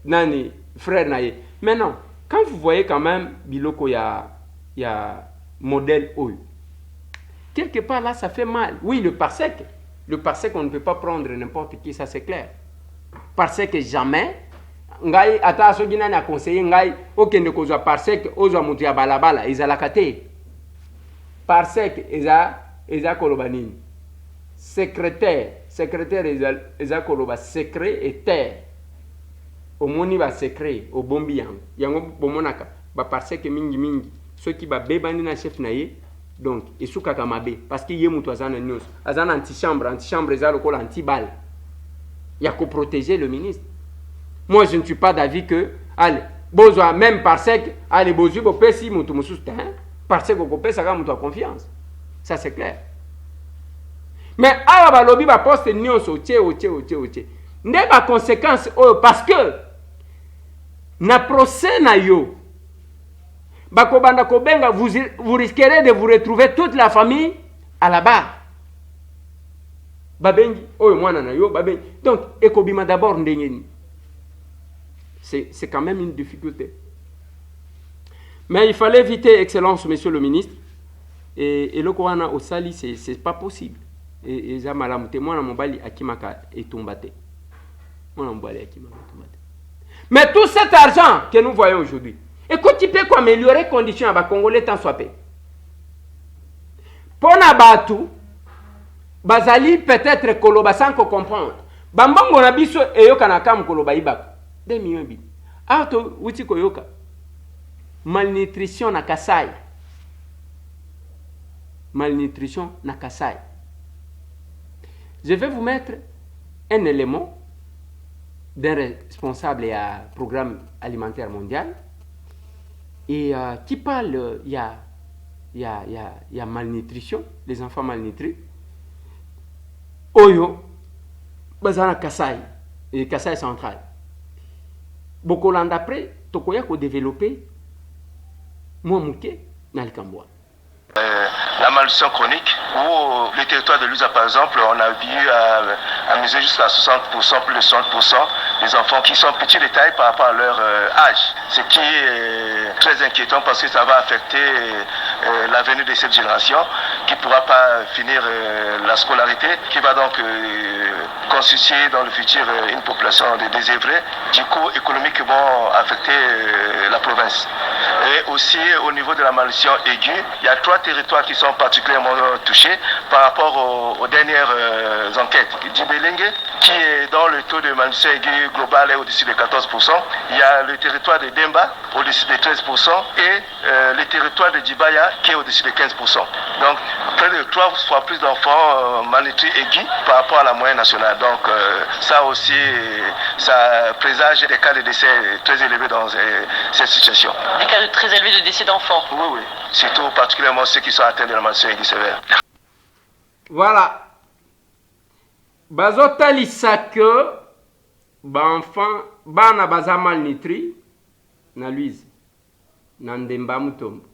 A: Nani, frère Naé. Maintenant, quand vous voyez quand même, Biloko, il y a modèle OU. Quelque part là, ça fait mal. Oui, le parsec, on ne peut pas prendre n'importe qui, ça c'est clair. Parsec jamais. Ngai ata soki nani a conseillé ngai okende kozwa parsec ozwa mutu ya balabala ezalaka te. Parsec eza koloba nini? Secrétaire eza koloba secret et terre. Omoni ba secret obombi yango bomonaka ba parsec mingi soki ba bebani na chef na ye donc esukaka mabe parce que ye mutu azana nyonso azana antichambre eza lokola antiballe ya ko protéger le ministre. Moi, je ne suis pas d'avis que, allez, besoin même parsec, allez, besoin de pesi, moutou moussous, parsec au copé, ça va moutou confiance. Ça, c'est clair. Mais, à la lobby, va poster nion au tché. N'est pas conséquence, parce que, na procès na yo, bakobanda kobenga, vous risquerez de vous retrouver toute la famille à la barre. Babengi, mwana na yo, babengi. Donc, ekobima d'abord ndengeni. C'est quand même une difficulté. Mais il fallait éviter, Excellence, Monsieur le Ministre. Et le Korana au Sali, c'est pas possible. Et Zamalamute, moi, mon bali Akimaka est tombé. Mais tout cet argent que nous voyons aujourd'hui, écoute, tu peux améliorer les conditions à la Congolais tant soit paix. Pour Nabatu, Bazali peut-être Koloba sans comprendre. Bambango Nabiso et Yokanakam Koloba Ibak. 2 millions bi. Auto wuti koyoka. Malnutrition na Kasai. Malnutrition na Kasai. Je vais vous mettre un élément d'un responsable à programme alimentaire mondial et qui parle il y a malnutrition, les enfants malnutris. Oyo bazana Kasai et Kasai central. Beaucoup l'an d'après, Tokoya ko développé moi mouké dans le Cambois.
D: La malnutrition chronique, où le territoire de l'USA par exemple, on a vu à mesurer jusqu'à 60%, plus de 60% des enfants qui sont petits de taille par rapport à leur âge. Ce qui est très inquiétant parce que ça va affecter l'avenir de cette génération qui ne pourra pas finir la scolarité, qui va donc constituer dans le futur une population de désœuvrés, du coup économiquement affecter la province. Et aussi au niveau de la malnutrition aiguë, il y a 3 territoires qui sont particulièrement touchés par rapport aux dernières enquêtes. Djibélingue, qui est dans le taux de malnutrition aiguë global est au-dessus de 14%. Il y a le territoire de Demba au-dessus de 13% et le territoire de Djibaya qui est au-dessus de 15%. Donc près de 3 fois plus d'enfants malnutris aiguës par rapport à la moyenne nationale. Donc ça aussi, ça présage des cas de décès très élevés dans cette situation.
E: Des cas très élevés de décès d'enfants.
D: Oui. Surtout particulièrement ceux qui sont atteints de la malnutrition aiguë sévère.
A: Voilà. Bazotalisa que enfant bana baza malnutri na Louise na Ndemba Mutombo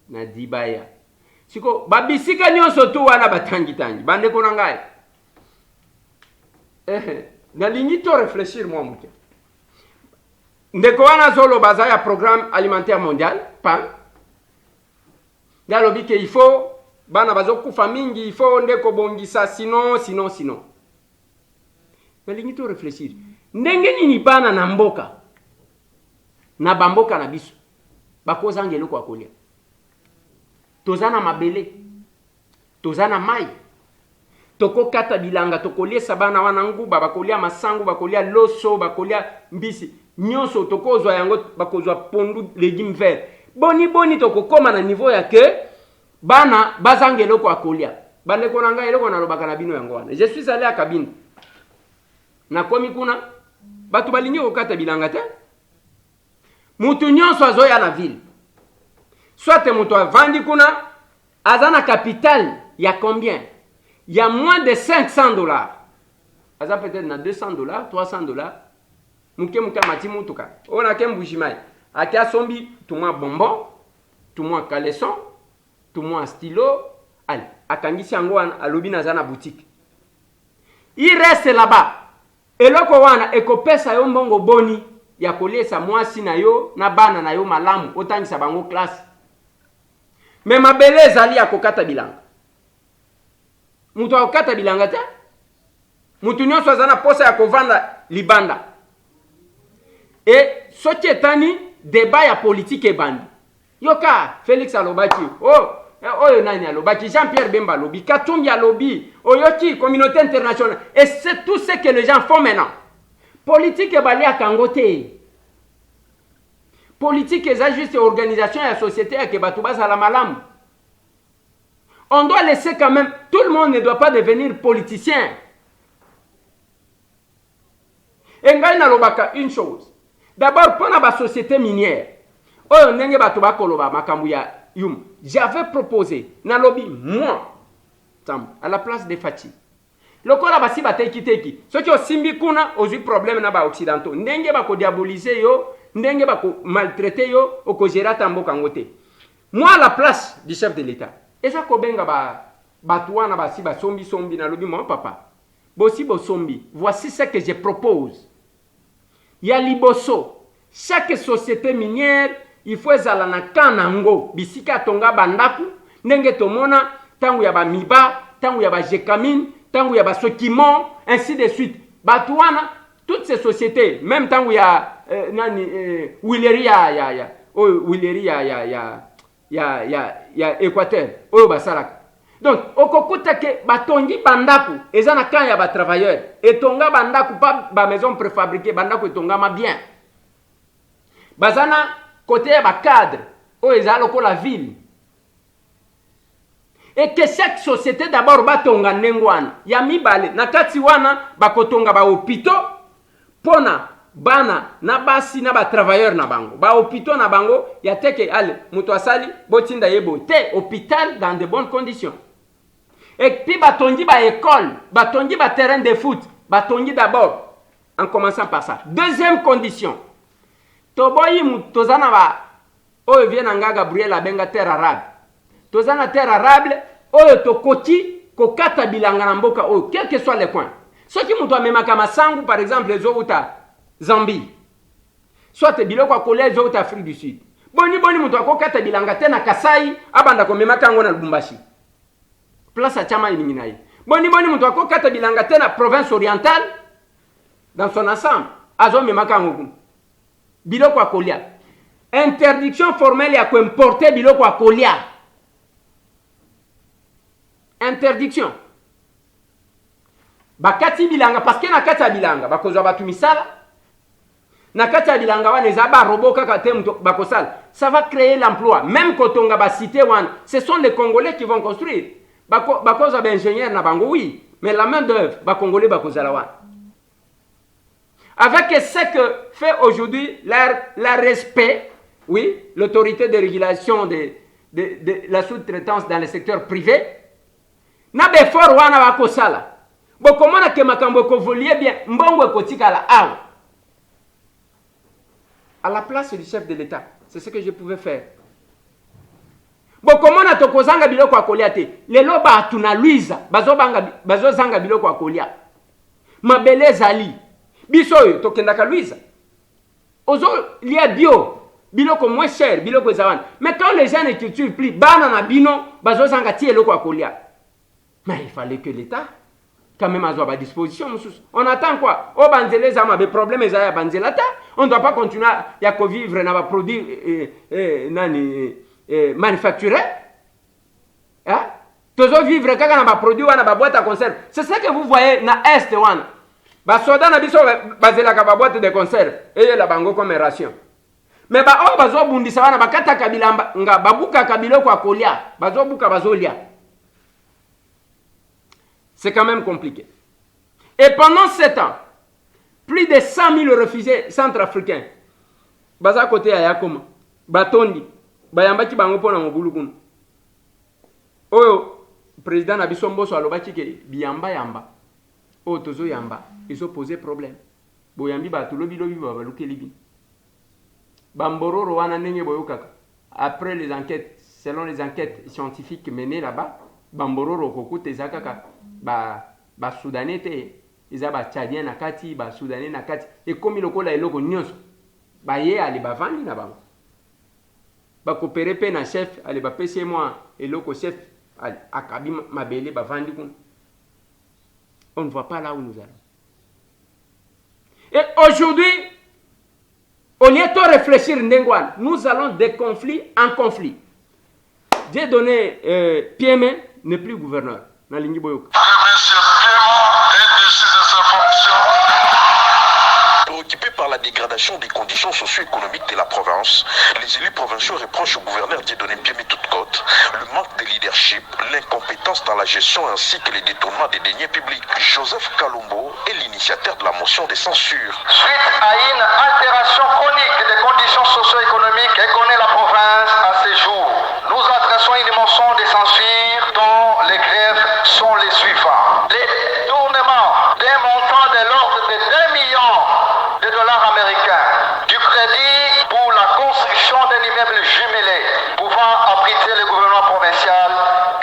A: na Dibaya. Siko babisika nyonso tu wana batangi bande kona ngai. Nalingi to réfléchir moi muke. Ndeko wana solo baza ya programme alimentaire mondial, PAN. Ndalobi ke il faut bana bazokufa mingi, il faut ndeko bongisa sinon. Nalingi to réfléchir. Ndenge nini bana na mboka na bamboka na biso bakoza ngelo kwa kolia. Tozana mabele, tozana mai, toko kata bilanga, tokolia sabana wana nguba, bakolia masangu, bakolia loso, bakolia mbisi, nyonso tokozwa yango, bakozwa pondu, légumes verts. Boni toko koma na niveau ya ke, bana bazangelo kwa kolia. Bande konanga eloko na lobaka na bino yango wana. Je suis allé à Kabine. Na komi kuna, batu balingi kokata bilanga te. Mutu nyonso azoya na ville. Soit mutu avandi kuna, azana capital, il y a combien? Il y a moins de $500. Aza peut-être na $200, $300. Muke mati mutuka. Ona ke mbujimai. Akia sombi, tout moi bonbon, tout moi caleçon, tout moi stylo. Allez, akangisi yango wana alobi na zana boutique. Il reste là-bas. Eloko wana ekopesa yo mbongo boni ya kolesa mwasi na yo na bana na yo malamu otangisa bango classe. Me mabele ezali ya kokata bilanga. Mutu akokata bilanga te. Mutu nyonso azana posa ya kovanda libanda. Et soki etani débat ya politique ebandi. Yoka Félix alobaki. Oyo nani alobaki, Jean-Pierre Bemba alobi, Katumbi alobi, oyoki communauté internationale. Et c'est tout ce que les gens font maintenant. Politique ebali ya kangote. Politique est juste organisation et la société qui batouba à la malam. On doit laisser quand même, tout le monde ne doit pas devenir politicien. Et ngai na lobaka une chose. D'abord, pour la société minière, oyo ndenge batouba koloba makambu ya yum. J'avais proposé, na lobby, moi, à la place de Fati. Lokola basi bateki. Ce qui osimbi kuna, ozu problème na ba occidentaux. Ndenge bako diaboliser yo, ndenge bako maltraiter yo, oko gera tambo kangote. Moi, à la place du chef de l'État, eza kobenga batouana basi ba sombi na lobby, moi, papa. Bosi bo sombi. Voici ce que je propose. Ya liboso. Chaque société minière, il faut ezala na kanango bisika tonga bandaku ndenge tomona tangu ya ba miba tangu ya ba jekamine tangu ya ba sokimon ainsi de suite batouana toutes ces sociétés même tangu ya Willery ya Équateur oyo basalaka donc okokuta ke batongi bandaku eza na kan ya ba travailleurs etonga bandaku pa ba maison préfabriquée bandaku etonga bien bazana côté ba cadre o ezalo ko la ville et que chaque société d'abord batonga nengwana ya mibale na kati wana bakotonga ba hôpitaux pona bana na basi na ba travailleurs na bango ba hôpitaux na bango ya teke ale muto asali botinda yebo te hôpital dans de bonnes conditions et puis batongi ba école batongi ba terrain de foot batongi d'abord en commençant par ça. Deuxième condition toboyi tozana ba oyo viena nga Gabriel abenga terre arabe tozana terre arabe oyo tokoti kokata bilanga na mboka oyo quel que soit les coins soki muto amemaka masangu par exemple les outa Zambie soit biloko akolia les outa Afrique du Sud boni muto akokata bilanga te na Kasai abanda komemaka ngo na Lubumbashi place a chama ininginai boni mutu akokata bilanga te na province orientale dans son ensemble azomemaka yango biloko akolia. Interdiction formelle ya koimporte biloko akolia. Interdiction. Bakati bilanga parce que na kati ya bilanga bakozwa batu misala. Na kati ya bilanga wana eza ba robot kaka te mutu bakosala. Ça va créer l'emploi. Même kotonga ba cité wana, ce sont les Congolais qui vont construire. Bakozwa ba ingénieur na bango oui, mais la main d'œuvre ba Congolais bakozala wana. Avec ce que fait aujourd'hui la respect, oui, l'autorité de régulation de la sous-traitance dans le secteur privé, na befort wana bakosala. Bokomona ke makambo ko volie bien, mbongo kotikala awa. À la place du chef de l'État, c'est ce que je pouvais faire. Bokomona tokozanga biloko akolia te. Lelo ba tuna Luiza, bazo zanga biloko akolia. Mabele zali. Biso yo tokendaka Luiza. Ozo lia bio, biloko moins cher, biloko zawana. Mais quand les gens ne cultivent plus, bana na bino, bazo zanga ti eloko akolia. Mais il fallait que l'État quand même à la disposition. On attend quoi? Oh, banzele zama, des problèmes ya banzelata. On ne doit pas continuer à vivre dans les produits manufacturés. Hein? Toujours vivre quand on a produit ou on a boîte à conserve. C'est ça que vous voyez dans l'Est. Les soldats na biso bazela ka boîte de conserve et la bango comme ration. Mais ba o bazo bundisa wana bakata kabila nga babuka kabilo kwa kolia, bazo buka bazolia. C'est quand même compliqué. Et pendant 7 ans, plus de 100 000 réfugiés centrafricains, baza côté ya Yakoma, Batondi, bayambaki bango pona mobulu kuna. Oyo président na biso Mboso alobaki ke biyamba yamba. O tozo yamba, ils ont posé problème. Boyambi batu lobi babalukeli bi. Bambororo wana ndenge boyokaka. Après les enquêtes, selon les enquêtes scientifiques menées là-bas, Bambororo kokuta ezakaka ba Soudanais te, eza ba Tchadien na kati, ba Soudanais na kati. Et comme lokola eloko nyonso, ba ye ali bavandi na bango. Ba coopérer pe na chef, ali ba pese moi eloko chef akabi mabele bavandi kuna. On ne voit pas là où nous allons. Et aujourd'hui, au lieu de réfléchir, nous allons de conflit en conflit. J'ai donné Piémé n'est plus gouverneur.
F: Préoccupés par la dégradation des conditions socio-économiques de la province, les élus provinciaux reprochent au gouverneur Dieudonné Piémé Toute-Côte le manque de leadership, l'incompétence dans la gestion ainsi que les détournements des deniers publics. Joseph Kalumbo est l'initiateur de la motion de censure.
G: Suite à une altération chronique des conditions socio-économiques que connaît la province à ces jours, nous adressons une motion de censure dont les grèves sont les suivants. Les détournements d'un montant de l'ordre de 2 millions de dollars américains du crédit pour la construction d'un immeuble jumelé pouvant abriter le gouvernement provincial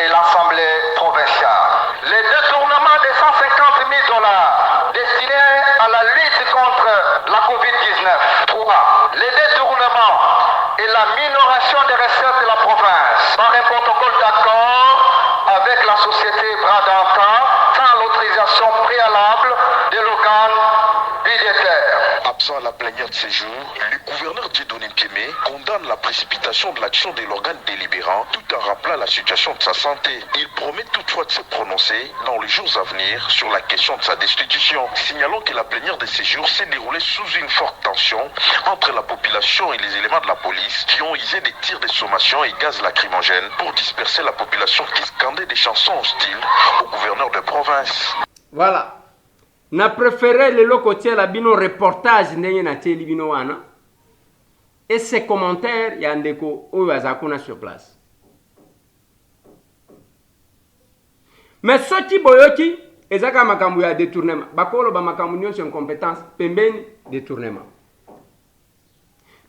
G: et l'Assemblée provinciale. Les détournements de 150 000 dollars destinés à la lutte contre la COVID-19. 3. Les détournements et la minoration des recettes de la province par un protocole d'accord avec la société Bradanta sans l'autorisation préalable de l'organe budgétaire.
F: Absent à la plénière de ces jours, le gouverneur Dieudonné Piémé condamne la précipitation de l'action de l'organe délibérant tout en rappelant la situation de sa santé. Il promet toutefois de se prononcer dans les jours à venir sur la question de sa destitution, signalant que la plénière de ces jours s'est déroulée sous une forte tension entre la population et les éléments de la police qui ont usé des tirs de sommation et gaz lacrymogènes pour disperser la population qui scandait des chansons hostiles au gouverneur de province.
A: Voilà. Na préféré le lokotia la bino reportage ndenge na teli bino wana. Et ces commentaires ya ndeko oyo azakuna sur place. Mais soki boyoki ezaka makambo ya détournement. Bakolo ba makambo nyonso incompétence pembeni détournement.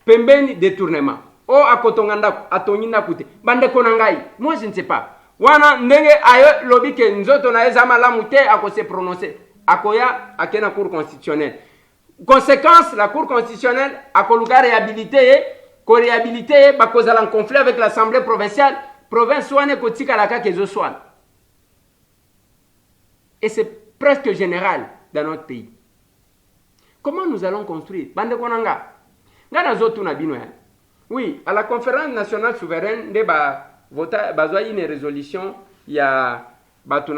A: Pembeni détournement. O akotonga ndako atonyinda kute. Bandeko na ngai, moi je ne sais pas. Wana ndenge ayo lobike nzoto na ezama la mute akose prononcer. Akoya akena cour constitutionnelle. Conséquence, la cour constitutionnelle akoluka réhabilité bakozala en conflit avec l'Assemblée provinciale, province wane kotika la ka kezo swana. Et c'est presque général dans notre pays. Comment nous allons construire? Bande konanga. Ngana zotu na bino. Oui, à la conférence nationale souveraine, de vota une résolution, il y a batu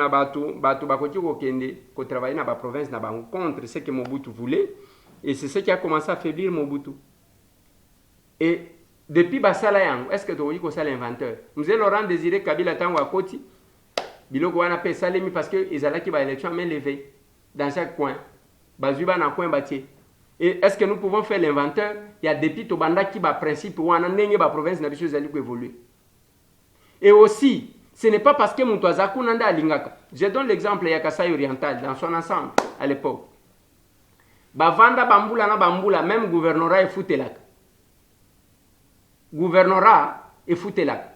A: bakoti ko kende ko travailler na ba province na ba contre ce que Mobutu voulait, et c'est ce qui a commencé à affaiblir Mobutu. Et depuis basala yango, est-ce que tu ko sala inventeur? Nous Laurent Désiré Kabila tango akoti biloko wana pe salemi parce que ezalaki ba élection mais levé dans chaque coin. Bazuba na coin bâti. Et est-ce que nous pouvons faire l'inventeur? Il y a depuis Tobanda qui ba principe wana ndenge ba province na biso ezali ko évoluer. Et aussi, ce n'est pas parce que Moutouazakou nanda alingaka. Je donne l'exemple ya Kasai oriental dans son ensemble à l'époque. Bavanda bambula na bambula, même gouvernorat et foutelak. Gouvernorat et foutelak.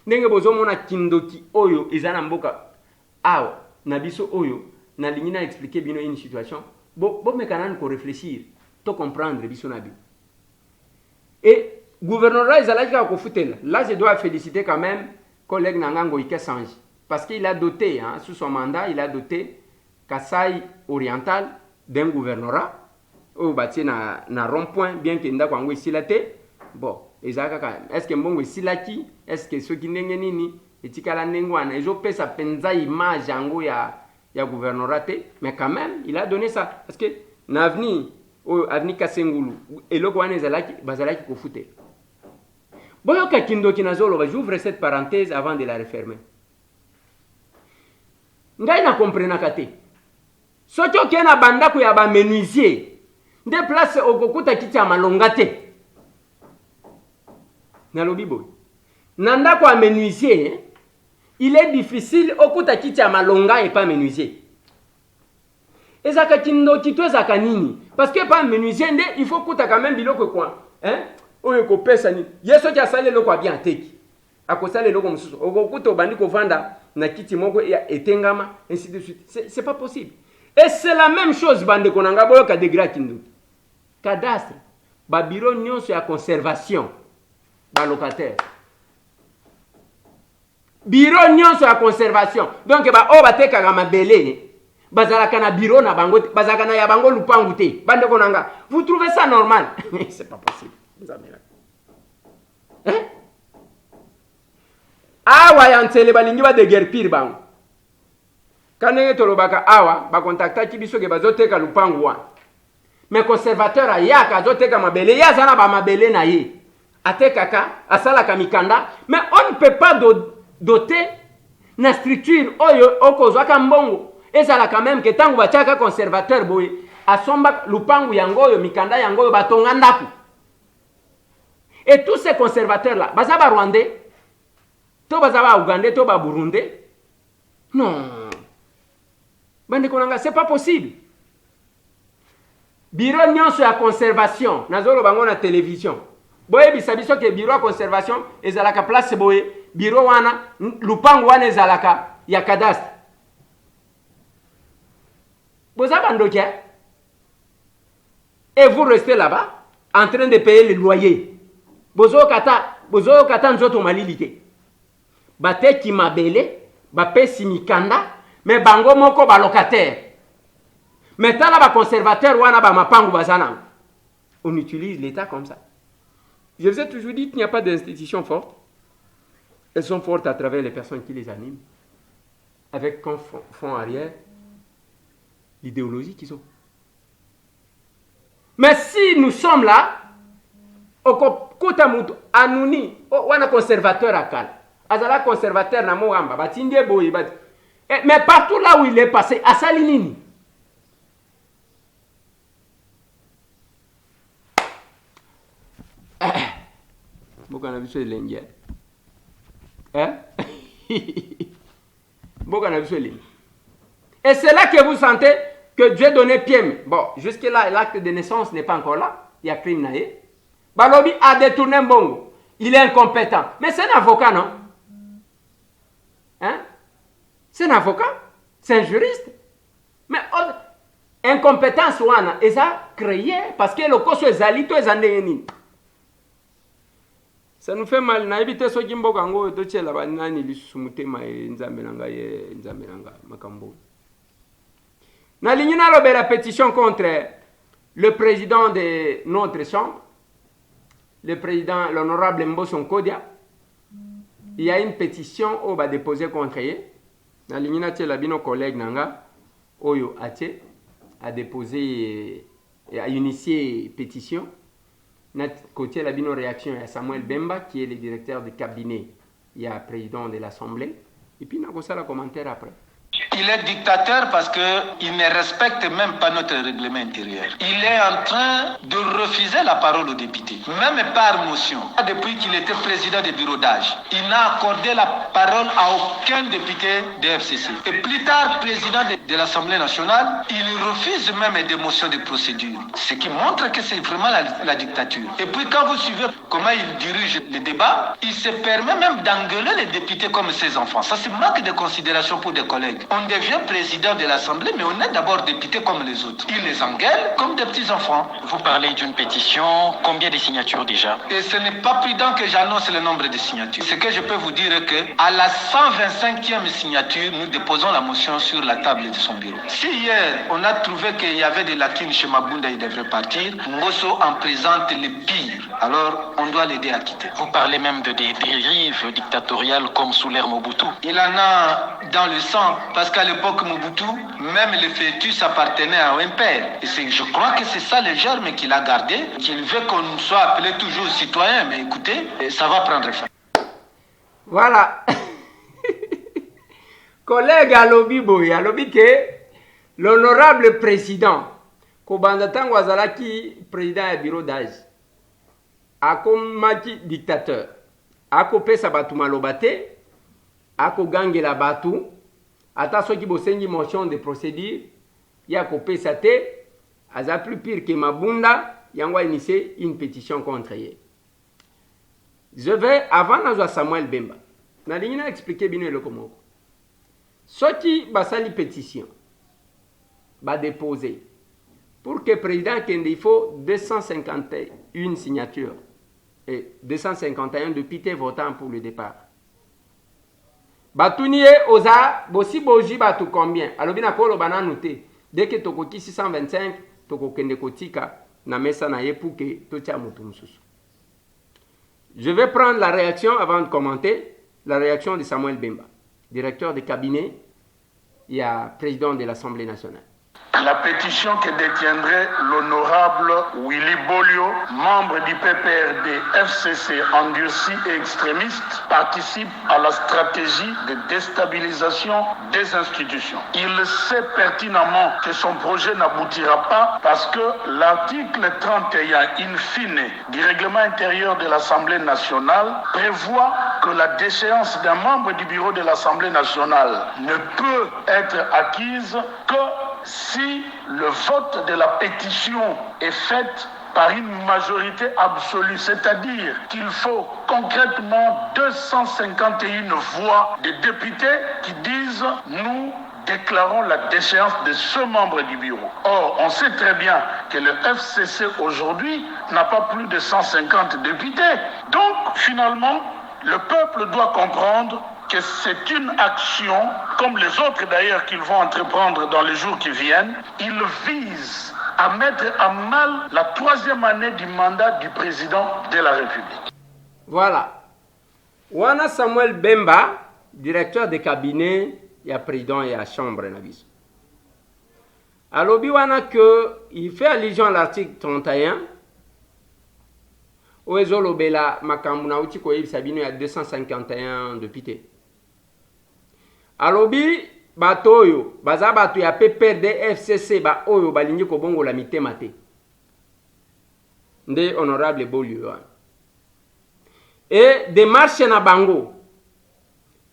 A: Ndenge bozo mona kindoki oyo ezana mboka. Awa, na biso oyo, na lingina expliquer bino une situation. Bon mekanan ko réfléchir, to comprendre biso na bi. Et gouvernorat ezalaka ko foutela. Là je dois féliciter quand même collègue Nangango Ike Sanji, parce qu'il a doté, sous son mandat, il a doté Kasai oriental d'un gouvernorat, au bâti na rond-point, bien qu'il n'y ait pas silate. Bon, est-ce que mbongo silaki, est-ce que ceux qui n'engagent ni, et tikala nengwana, ils ont fait sa penza image yango ya gouvernorat, mais quand même, il a donné ça, parce que n'avni, avni Kasengulu, et le gouane bazalaki ko fouté. Boyoka kindo kinazolo, j'ouvre cette parenthèse avant de la refermer. Ngai na comprena kate. Soto kena banda ku ya ba menuisier. De place okokuta kiti ya malonga te. Na lobi boy. Nanda kwa menuisier, il est difficile okuta kiti ya malonga et pas menuisier. Ezaka kindo kito ezaka nini? Parce que pas menuisier nde il faut kuta quand même biloko quoi. Hein? Oyo ko pesa ni yeso ki asale loko bien teki akosale loko mususu okokuta obandi ko vanda na kiti moko ya etengama ainsi de suite, c'est pas possible. Et c'est la même chose bande konanga boyo ka degra kindu cadastre ba bureau nyonso ya conservation ba locataire bureau nyonso ya conservation donc ba o bateka ga mabele bazalaka na bureau na bango bazalaka na ya bango lupangu te bande konanga. Vous trouvez ça normal? C'est pas possible. Hein? Awa yansele balingi ba de guerpir bango. Kanenge tolobaka awa ba contacta kibiso ke bazoteka lupangu wa. Mais conservateur ayaka azoteka mabele ya zana ba mabele na ye. Atekaka asala kamikanda, mais on ne peut pas doter na structure oyo okozwaka mbongo. Ezala quand même que tangu bachaka conservateur boye asomba lupangu yangoyo mikanda yangoyo batonga ndaku. Et tous ces conservateurs-là, bazaba rwandais, to bazaba ougandais, to ba burundais. Non. Bande konanga, c'est pas possible. Bureau nyonso ya conservation, nazolo bango na télévision. Boye bisabiso ke bureau ya conservation ezalaka place boye, bureau wana lupango wana ezalaka ya cadastre. Bozaba ndokia. Et vous restez là-bas en train de payer le loyer. Bozo kata nzoto malilite. Bate ki mabele, bape simikanda, mais bango moko ba locataire. Mais tala ba conservateur wana ba mapangu bazana. On utilise l'État comme ça. Je vous ai toujours dit qu'il n'y a pas d'institutions fortes. Elles sont fortes à travers les personnes qui les animent. Avec comme fond arrière l'idéologie qu'ils ont. Mais si nous sommes là, okuta mutu anuni wana conservateur akal azala conservateur na moamba batindie boye bat mais partout là où il est passé asali nini boka na biso elengi boka na biso elengi. Et c'est là que vous sentez que Dieu donnait pied. Bon, jusque là l'acte de naissance n'est pas encore là, il y a crime naé. Balobi a détourné un bongo. Il est incompétent. Mais c'est un avocat, non? Hein? C'est un avocat? C'est un juriste? Mais incompétence, wana, et ça créé parce que le coso est zalito et zandéni. Ça nous fait mal. Na éviter so jimbo kango to tchela ba nani lisusu mutema nzambe nanga ye nzambe nanga makambo. Na lingina lobe la pétition contre le président de notre chambre, le président, l'honorable Mbosso Kodia. Il y a une pétition au va déposer contre lui. Na lingina tie la bino collègue nanga oyo atie a déposé a initié pétition. Na côté la bino réaction à Samuel Bemba qui est le directeur de cabinet, il y a président de l'Assemblée et puis na ko sala commentaire après.
H: Il est dictateur parce qu'il ne respecte même pas notre règlement intérieur. Il est en train de refuser la parole aux députés, même par motion. Depuis qu'il était président du bureau d'âge, il n'a accordé la parole à aucun député de FCC. Et plus tard, président de l'Assemblée nationale, il refuse même des motions de procédure. Ce qui montre que c'est vraiment la dictature. Et puis quand vous suivez comment il dirige le débat, il se permet même d'engueuler les députés comme ses enfants. Ça, c'est manque de considération pour des collègues. On devient président de l'Assemblée, mais on est d'abord député comme les autres. Il les engueule comme des petits-enfants.
E: Vous parlez d'une pétition, combien de signatures déjà?
H: Et ce n'est pas prudent que j'annonce le nombre de signatures. Ce que je peux vous dire est qu'à la 125e signature, nous déposons la motion sur la table de son bureau. Si hier, on a trouvé qu'il y avait des lacunes chez Mabunda, il devrait partir, Mbosso en présente les pires. Alors, on doit l'aider à quitter.
E: Vous parlez même de des dérives dictatoriales comme sous l'ère Mobutu.
H: Il en a dans le sang, parce qu'à l'époque Mobutu, même le fœtus appartenait à un père. Et je crois que c'est ça le germe qu'il a gardé, qu'il veut qu'on soit appelé toujours citoyen. Mais écoutez, ça va prendre fin.
A: Voilà. Collègue Alobi Boy, Alobi que l'honorable président, Kobanzatan Wazalaki, président du bureau d'âge, Akomaki dictateur, Akope Sabatu Malobate, Akogange la Batu, ata soki bosengi motion de procédure ya kopesa te aza plus pire que Mabunda yango initié une pétition contre ye. Je vais avant nazwa Samuel Bemba na lingina expliquer bino eloko moko soki basali pétition ba déposer pour que président kende il faut 251 signatures et 251 députés votant pour le départ. Batunie oza bosi boji batu combien? Alobi na kolo bananu te. Dès que tokoki 625 tokokende kotika na mesa na ye pour que totia mutu mususu. Je vais prendre la réaction avant de commenter la réaction de Samuel Bemba, directeur de cabinet et président de l'Assemblée nationale.
I: La pétition que détiendrait l'honorable Willy Bolio, membre du PPRD FCC endurci et extrémiste, participe à la stratégie de déstabilisation des institutions. Il sait pertinemment que son projet n'aboutira pas parce que l'article 31 in fine du règlement intérieur de l'Assemblée nationale prévoit que la déchéance d'un membre du bureau de l'Assemblée nationale ne peut être acquise que si le vote de la pétition est fait par une majorité absolue, c'est-à-dire qu'il faut concrètement 251 voix de députés qui disent « nous déclarons la déchéance de ce membre du bureau ». Or, on sait très bien que le FCC aujourd'hui n'a pas plus de 150 députés. Donc, finalement, le peuple doit comprendre que c'est une action, comme les autres d'ailleurs qu'ils vont entreprendre dans les jours qui viennent. Ils visent à mettre à mal la 3e année du mandat du président de la République.
A: Voilà. Wana Samuel Bemba, directeur de cabinet, et président et la chambre. Alors, il fait allusion à l'article 31. Oezolobela makamuna uti ko sabino ya 251 députés. Alobi batoyo baza batu ya PPRD FCC ba oyo balingi ko bongo la mitema te. Nde honorable Bolio. Et démarche na bango.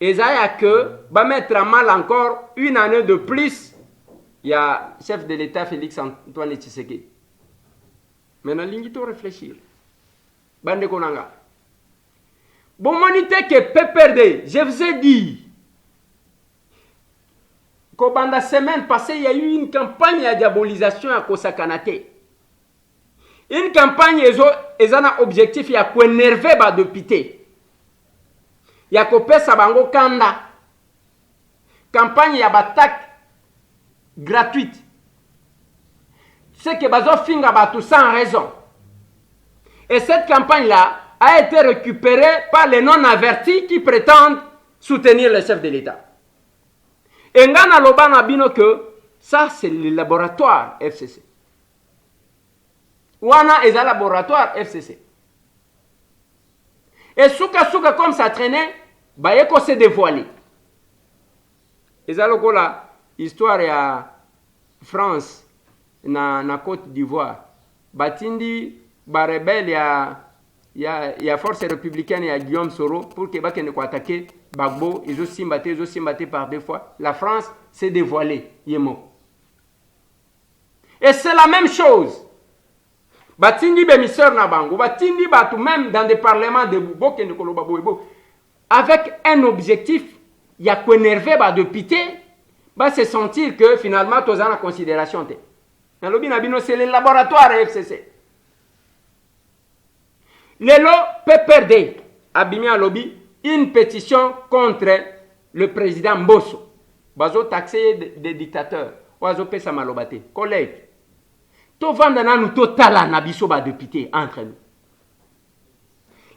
A: Ezaya que ba mettre à mal encore une année de plus. Il y a chef de l'État Félix Antoine Tshisekedi. Maintenant lingi to réfléchir. Bande Konanga. Bon, monité que PPRD, je vous ai dit qu'au pendant la semaine passée, il y a eu une campagne de diabolisation à Kosakanate. Une campagne, ils ont un objectif, il y a quoi énerver les députés. Il y a quoi faire Sabango Kanda. Campagne, il y a une attaque gratuite c'est que bazo finga batu sans raison. Et cette campagne-là a été récupérée par les non-avertis qui prétendent soutenir le chef de l'État. Et ngana lobana bino que ça c'est le laboratoire FCC. Wana est un laboratoire FCC. Et souka comme ça traînait, bayeko s'est dévoilé. Et ça la histoire à France na Côte d'Ivoire. Batindi ba rebelle ya force républicaine et à Guillaume Soro pour que bakene ko attaquer Bagbo, ils ont simbaté par 2 fois. La France s'est dévoilée, yemo. Et c'est la même chose. Batindi bémisseur na bango, batindi batu même dans des parlements de bokene ko loba boyebo avec un objectif, il y a quoi énerver ba député, ba se sentir que finalement tous en considération té. Na lobi na bino c'est le laboratoire FCC. Lelo PPRD a bimi à lobby une pétition contre le président Mbosso. Bazo taxé des dictateurs. Oazo pesa malobate. Collègues, to vandana nous totala na biso ba député entre nous.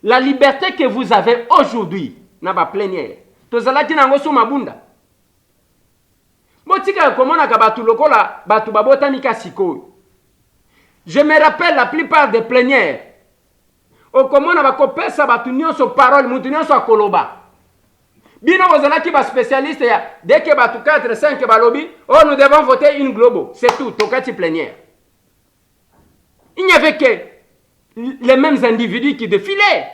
A: La liberté que vous avez aujourd'hui na ba plénière. To zalaki nango so mabunda. Motika komona ka batu lokola batu babota mika sikoyo. Je me rappelle la plupart des plénières. O komona bakopesa batu nyonso parole mutu nyonso akoloba. Bino ozalaki ba spécialiste ya dès que batu 4 5 balobi, oh nous devons voter une globo, c'est tout, tokati plénière. Il n'y avait que les mêmes individus qui défilaient.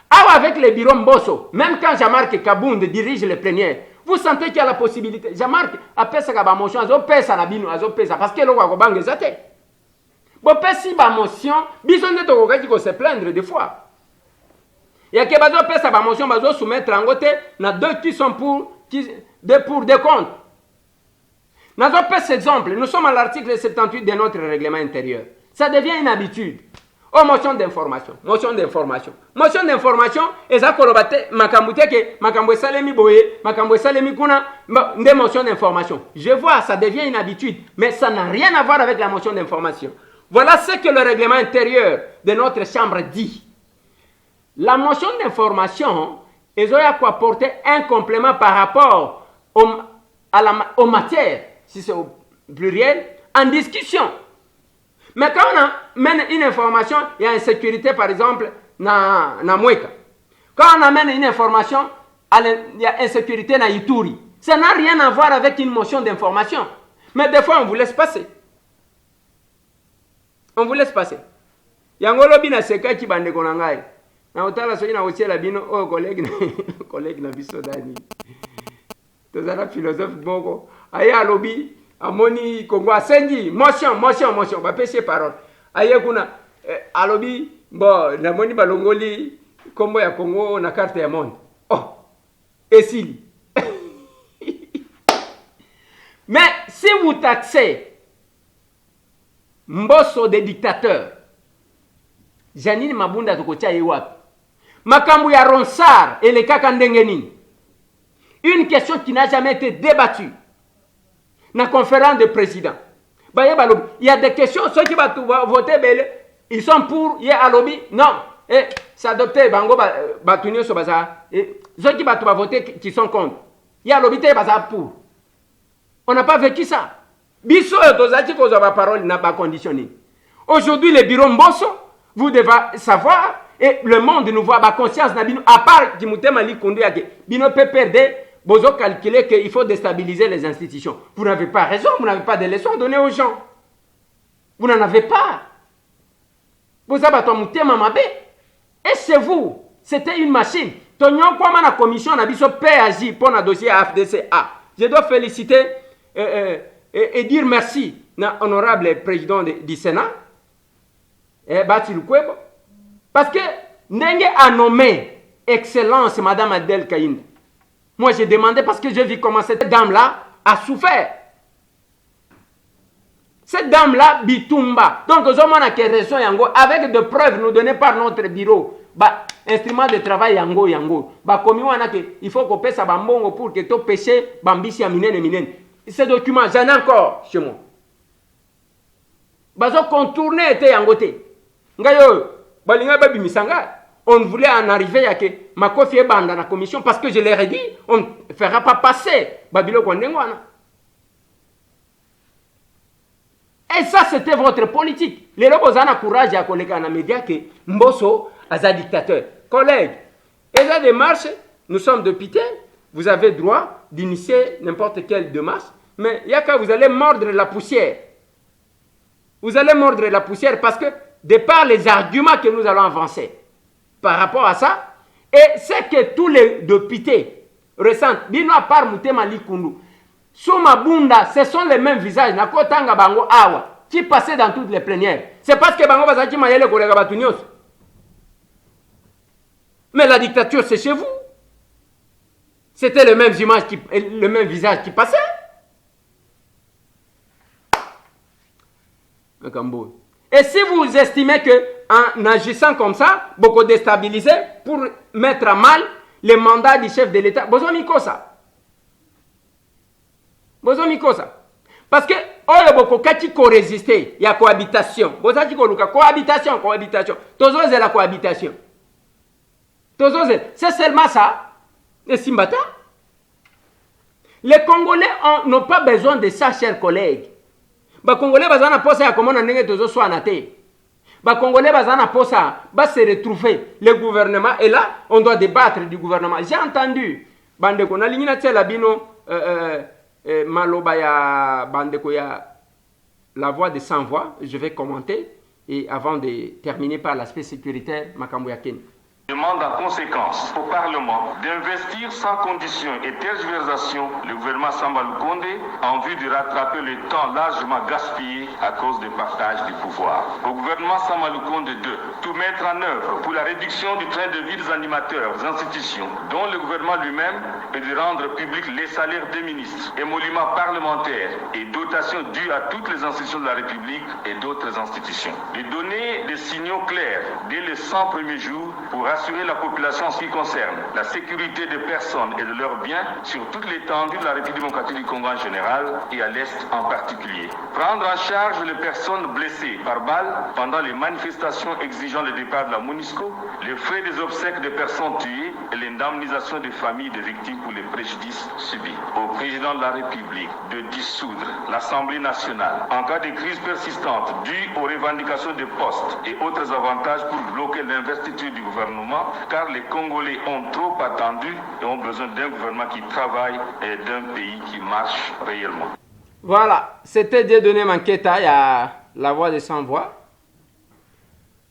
A: Ah, avec les bureaux Mbosso, même quand Jean-Marc Kabound dirige les plénières, vous sentez qu'il y a la possibilité. Jean-Marc a pesa ka motion, azo pesa na bino, azo pesa parce que lo ko bange zate. Bon, si ba motion, bison de tokokaki ko se plaindre des fois. Il y a que bazo pesa ba motion, bazo soumettre en côté, na 2 qui sont pour des comptes. Nazo pesa cet exemple, nous sommes à l'article 78 de notre règlement intérieur. Ça devient une habitude. Oh, motion d'information, motion d'information. Motion d'information, et ça kolobate makambute ke makambo salemi boye, makambo salemi kuna des motions d'information. Je vois, ça devient une habitude, mais ça n'a rien à voir avec la motion d'information. Voilà ce que le règlement intérieur de notre chambre dit. La motion d'information, ils ont apporté un complément par rapport aux matières, si c'est au pluriel, en discussion. Mais quand on amène une information, il y a insécurité, par exemple, na Mweka. Quand on amène une information, il y a insécurité na Ituri. Ça n'a rien à voir avec une motion d'information. Mais des fois, on vous laisse passer. On vous laisse passer. Yangolo bina seka ki bande konangai. Na otala so ina otiela bino o collègue na biso dani. Tozala philosophe boko. Aya lobi amoni Kongo asenji motion ba pese parole. Aye kuna alobi bon na moni balongoli kombo ya Kongo na carte ya monde. Oh. Esili. Mais si vous taxez Mbosso des dictateurs, Janine Mabunda tokotia yewapi. Makambu ya Ronsard et les Kakandengeni. Une question qui n'a jamais été débattue. Na conférence de président. Il y a des questions, ceux qui vont voter, ils sont pour, il y a à lobby, non. Et c'est adopté, bango batunio so baza. Et ceux qui vont voter, qui sont contre. Il y a lobby, baza pour. On n'a pas vécu ça. Biso tozaki ko za parole n'a pas conditionné. Aujourd'hui les bureaux Mbosso, vous devez savoir et le monde nous voit ba conscience na bino à part qui mutema li kondu yake. Bino peut perdre, bozo calculer qu'il faut déstabiliser les institutions. Vous n'avez pas raison, vous n'avez pas de leçons à donner aux gens. Vous n'en avez pas. Vous avez ton mutema mabe. Et c'est vous, c'était une machine. Tonyon kwa na commission na biso PAJ pour na dossier AFDCA. Je dois féliciter et dire merci à l'honorable président du Sénat, Batil Kwebo, parce que Nenge a nommé Excellence Madame Adèle Kaïnda. Moi j'ai demandé parce que j'ai vu comment cette dame-là a souffert. Cette dame-là, Bitumba. Donc, raison yango, avec des preuves nous données par notre bureau, instrument de travail yango. Il faut qu'on paie ça bambongo pour que tout péché, bambisi à minen. Ces documents, j'en ai encore chez moi. bazo contourner était yangote ngayo balinga babi misanga. On voulait en arriver à que Makofi est dans la commission parce que je leur ai dit on ne fera pas passer Babilo Kondengwana. Et ça c'était votre politique. Les lobozana courage à collègues en média que Mbosso a un dictateur. Collègues, et la démarche, nous sommes députés, vous avez droit d'initier n'importe quelle démarche, mais il y a que vous allez mordre la poussière. Vous allez mordre la poussière parce que de par les arguments que nous allons avancer par rapport à ça, et c'est que tous les députés ressentent, bino à part Moutema Likundu, Souma Bunda, ce sont les mêmes visages, Nakotanga Bango Awa, qui passaient dans toutes les plénières. C'est parce que Bango Bazaki Mayele Kolega Batunios. Mais la dictature, c'est chez vous. C'était les mêmes images, le même visage qui passait. Et si vous estimez que en agissant comme ça, beaucoup déstabilisé pour mettre à mal les mandats du chef de l'État, besoin mikosa. Besoin mikosa. Parce que oyo boko kati ko résister, il y a cohabitation. Besoin qui ko cohabitation. Tozo c'est la cohabitation. Tozo c'est seulement ça. Et Simbata. Les Congolais n'ont pas besoin de ça, chers collègues. Les Congolais bazana posa ya komona ndenge tozo so anate. Les Congolais bazana posa ba se retrouver. Le gouvernement est là, on doit débattre du gouvernement. J'ai entendu bande ko na lingina tela bino maloba ya bande ko ya la voix de sans voix, je vais commenter et avant de terminer par l'aspect sécuritaire makambo ya Kenya.
I: Demande en conséquence au Parlement d'investir sans condition et tergiversation le gouvernement Samba Lukonde en vue de rattraper le temps largement gaspillé à cause du partage du pouvoir. Au gouvernement Samba Lukonde de tout mettre en œuvre pour la réduction du train de vie des animateurs, des institutions, dont le gouvernement lui-même, et de rendre public les salaires des ministres, émoluments parlementaires et dotations dues à toutes les institutions de la République et d'autres institutions. De donner des signaux clairs dès les 100 premiers jours pour assurer la population en ce qui concerne la sécurité des personnes et de leurs biens sur toute l'étendue de la République démocratique du Congo en général et à l'Est en particulier. Prendre en charge les personnes blessées par balle pendant les manifestations exigeant le départ de la MONUSCO, les frais des obsèques des personnes tuées et l'indemnisation des familles des victimes pour les préjudices subis. Au président de la République de dissoudre l'Assemblée nationale en cas de crise persistante due aux revendications de postes et autres avantages pour bloquer l'investiture du gouvernement, car les Congolais ont trop attendu et ont besoin d'un gouvernement qui travaille et d'un pays qui marche réellement.
A: Voilà, c'était Dieudonné Manketa, il y a la voix de sans voix.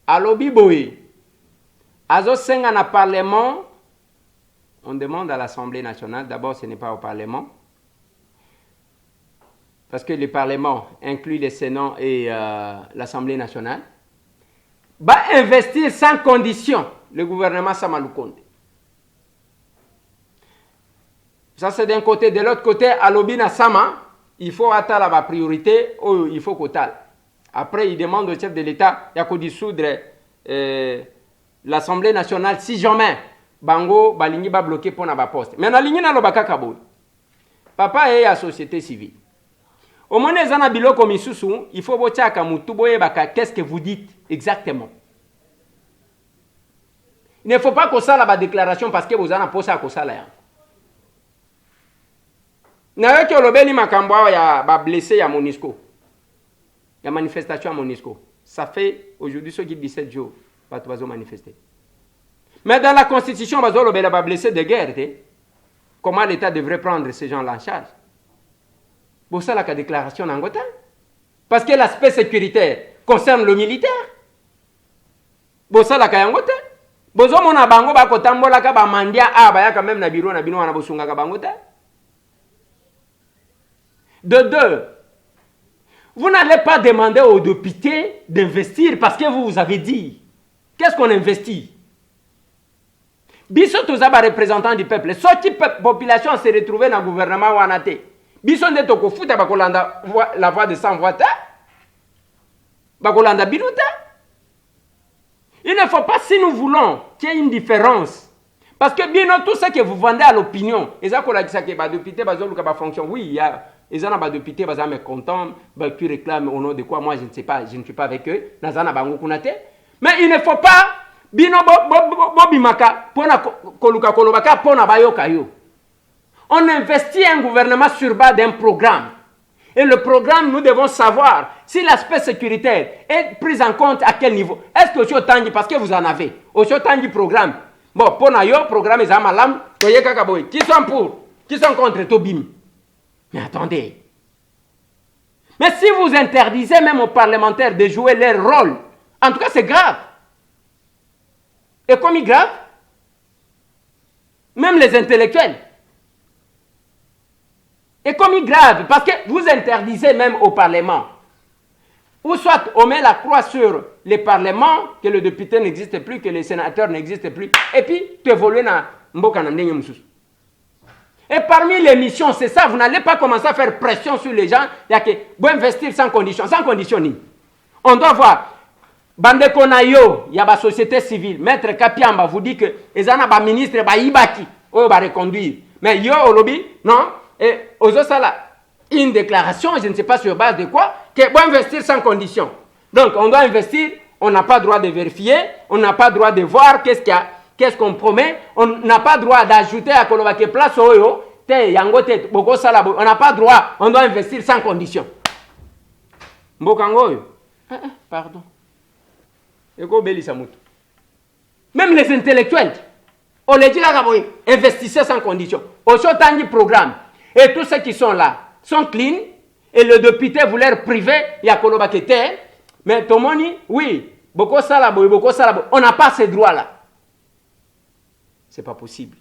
A: Alobi Boé, Azo Senga na Parlement, on demande à l'Assemblée nationale, d'abord ce n'est pas au Parlement, parce que le Parlement inclut le Sénat et l'Assemblée nationale, va investir sans condition le gouvernement Sama Lukonde. Ça c'est d'un côté. De l'autre côté, à l'Obina Sama, il faut attendre la priorité, ou il faut qu'au Après, il demande au chef de l'État, il y a qu'à dissoudre l'Assemblée nationale si jamais Bango, Balingi va bloquer pour na poste. Mais na lingi na lobaka kabo. Papa est à société civile. Au moins, les ana biloko misusu, il faut bochaka mutuboye baka qu'est-ce que vous dites exactement. Il ne faut pas qu'on ça la déclaration parce que vous en avez posé à ça là. N'a que l'obéli makambo ya ba blessé ya MONUSCO. Il y a manifestation à MONUSCO. Ça fait aujourd'hui ce qui 17 jours pas tout va manifester. Mais dans la constitution bazo l'obéli ba blessé de guerre, comment l'État devrait prendre ces gens-là en charge? Pour ça la déclaration n'angotan. Parce que l'aspect sécuritaire concerne le militaire. Pour ça la kayangotan. Bozo mona bango ba kotambola ka ba mandia ba ya quand même na biro na bino wana bosunga ka bango te. De deux, vous n'allez pas demander aux députés d'investir parce que vous avez dit. Qu'est-ce qu'on investit? Biso tous aba représentants du peuple. Sorti population se retrouver dans le gouvernement wanate. Biso nde to ko futa ba kolanda la voix de sans voix ta. Ba kolanda biluta. Il ne faut pas, si nous voulons qu'il y ait une différence. Parce que bien tout ce que vous vendez à l'opinion, et ça qu'on a dit ça que les députés, fonction, oui, il y a ils ont des députés, ils sont contents, qui réclament au nom de quoi, moi je ne sais pas, je ne suis pas avec eux. Mais il ne faut pas, bino bimaka, pona koluka kolobaka, pona bayoka yo. On investit un gouvernement sur base d'un programme. Et le programme, nous devons savoir si l'aspect sécuritaire est pris en compte à quel niveau. Est-ce que au Tangi, parce que vous en avez, au Tangi programme, bon, pour le programme, ils ont malam, qui sont pour, qui sont contre Tobim. Mais attendez. Mais si vous interdisez même aux parlementaires de jouer leur rôle, en tout cas, c'est grave. Et comme il est grave, même les intellectuels. Et comme il est grave, parce que vous interdisez même au Parlement. Ou soit on met la croix sur les parlements, que le député n'existe plus, que les sénateurs n'existent plus, et puis tu évolues dans Mboka Nandenge Moussous. Et parmi les missions, c'est ça, vous n'allez pas commencer à faire pression sur les gens, il y a que bon investir sans condition ni. On doit voir. Bande Konayo, il y a la société civile, Maître Kapiamba vous dit que les gens ministre ba ibaki, ba reconduire. Mais yo au lobby, non? Et aux autres là, une déclaration, je ne sais pas sur base de quoi, que bon investir sans condition. Donc on doit investir, on n'a pas droit de vérifier, on n'a pas droit de voir qu'est-ce qu'il y a. Qu'est-ce qu'on promet? On n'a pas droit d'ajouter à Kolobake place Oyo, on n'a pas droit, on doit investir sans condition. Mbokango, pardon. Même les intellectuels, on les dit là, investissez sans condition. Au Chotangi programme, et tous ceux qui sont là sont clean, et le député voulait leur priver, il y a Kolobake terre, mais Tomoni, oui, beaucoup salabo, on n'a pas ces droits-là. C'est pas possible.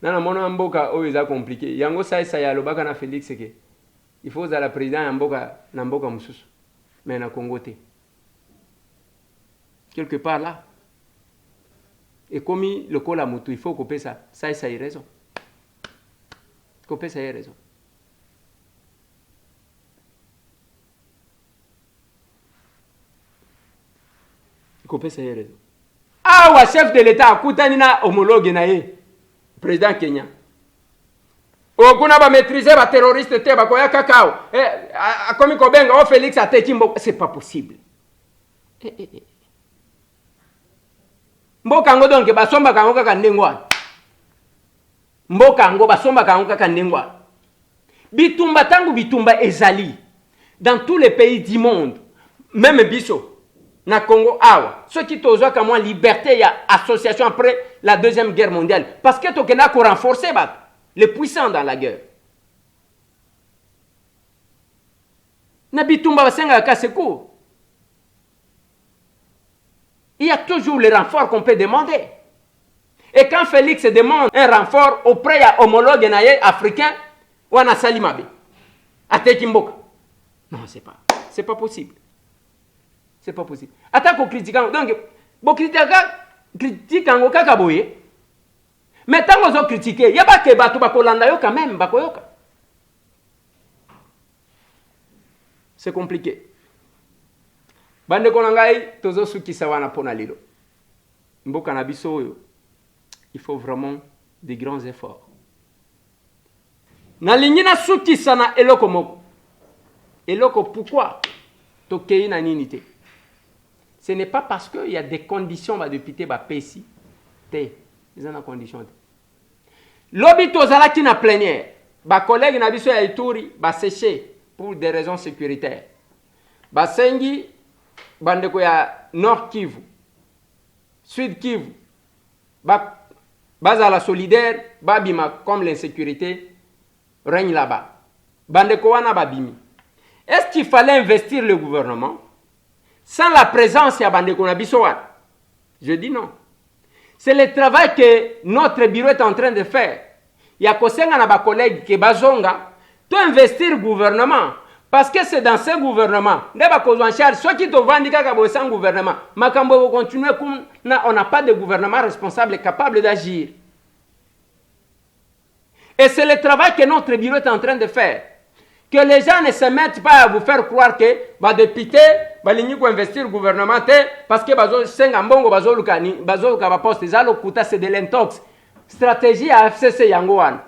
A: Nana mona mboka oyo eza compliqué. Yango sai ya lobaka na Félix que il faut za la président mboka na mboka mususu. Mais na Congo te. Quelque part là. Et comme le kola mutu, il faut couper ça. Ça a raison. Couper ça a raison. Couper ça a raison. Ah, ouais, chef de l'État, Koutanina homologue nae, président Kenya. Okuna ba maîtriser ba terroriste te ba koya kakao. Komi kobenga o Félix Atekimbo, c'est pas possible. Mboka ngo donc ba somba kango kaka ndengwa. Mboka ngo ba somba kango kaka ndengwa. Bitumba tangu bitumba ezali dans tous les pays du monde, même biso. Na Congo awa ceux qui tozo comme moi liberté ya association après la deuxième guerre mondiale parce que to kena ko renforcer les puissants dans la guerre na bitumba basenga ka secours il y a toujours le renfort qu'on peut demander et quand Félix demande un renfort auprès ya homologue naye africain wana salimabe ateki mboka non c'est pas possible. C'est pas possible. Attaque au critiquant. Donc, bon critiquant au kakaboye. Mais tant qu'on critiqué, il y a pas que batu bakolanda yo quand même, bakoyoka. C'est compliqué. Bande konangai tozo suki sawana pona lilo. Mboka na biso yo. Il faut vraiment des grands efforts. Na lingina suki sana eloko moko. Eloko pourquoi? Tokei na ninité. Ce n'est pas parce qu'il y a des conditions de député ici. Ils ont des conditions. Lobby tozala qui na plénière. Ba collègue na biso ya Ituri ba séché pour des raisons sécuritaires. Ba sengi bandeko ya Nord Kivu, Sud Kivu. Ba bazala solidaire, ba bima comme l'insécurité règne là-bas. Bandeko wana ba bimi. Est-ce qu'il fallait investir le gouvernement sans la présence de Bandeko Nabisoa? Je dis non. C'est le travail que notre bureau est en train de faire. Il y a des collègues qui bazonga to investir le gouvernement parce que c'est dans ce gouvernement ceux qui te vendent sans gouvernement makambo continuer comme on n'a pas de gouvernement responsable capable d'agir. Et c'est le travail que notre bureau est en train de faire. Que les gens ne se mettent pas à vous faire croire que les députés vont investir le gouvernement parce que c'est de l'intox. Stratégie à FCC Yangoan.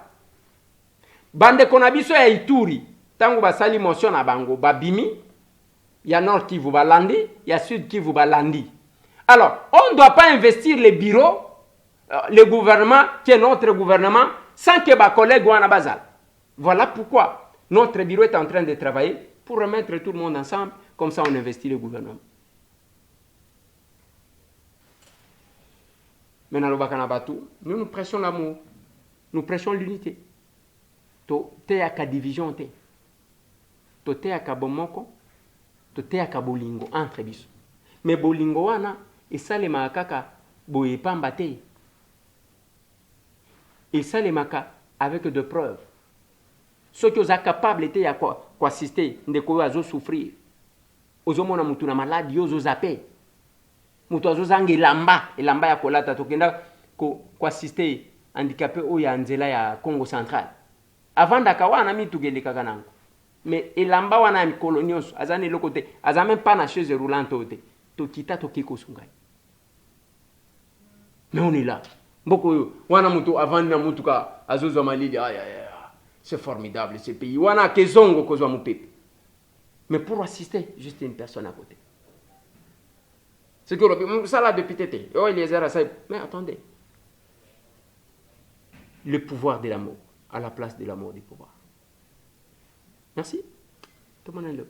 A: bande konabiso ya Ituri tango basali motion na bango babimi ya Nord Kivu balandi ya Sud Kivu balandi. Alors on ne doit pas investir les bureaux le gouvernement qui est notre gouvernement sans que ba collègues wana bazal. Voilà pourquoi notre bureau est en train de travailler pour remettre tout le monde ensemble, comme ça on investit le gouvernement. Maintenant, nous prêchons l'amour, nous prêchons l'unité. Te yaka division te, te yaka bomoko, te yaka bolingo entre biso. Mais bolingo wana esalema kaka boye pamba te. Esalemaka avec de preuves. Ceux qui sont capables de assister, de souffrir. Ozomona mutu na maladi yozo zape. Mutu azozanga elamba ya kolata tokenda ko assister handicapé oya nzela ya Congo central. Avant dakawana mi tugeleka kanango. Mais elamba wana mikolo nyonso azane lokote azame pas na chaise roulante ote. Tokita tokiko sungai. Mais on est là. Mboko wana mutu avant na mutuka azozo malidi c'est formidable ce pays. Wana kezongo kozwa mupepe. Mais pour assister, juste une personne à côté. C'est que ça là depuis tété. Oh, il est ça. Mais attendez. Le pouvoir de l'amour à la place de l'amour du pouvoir. Merci. Tout le monde est là.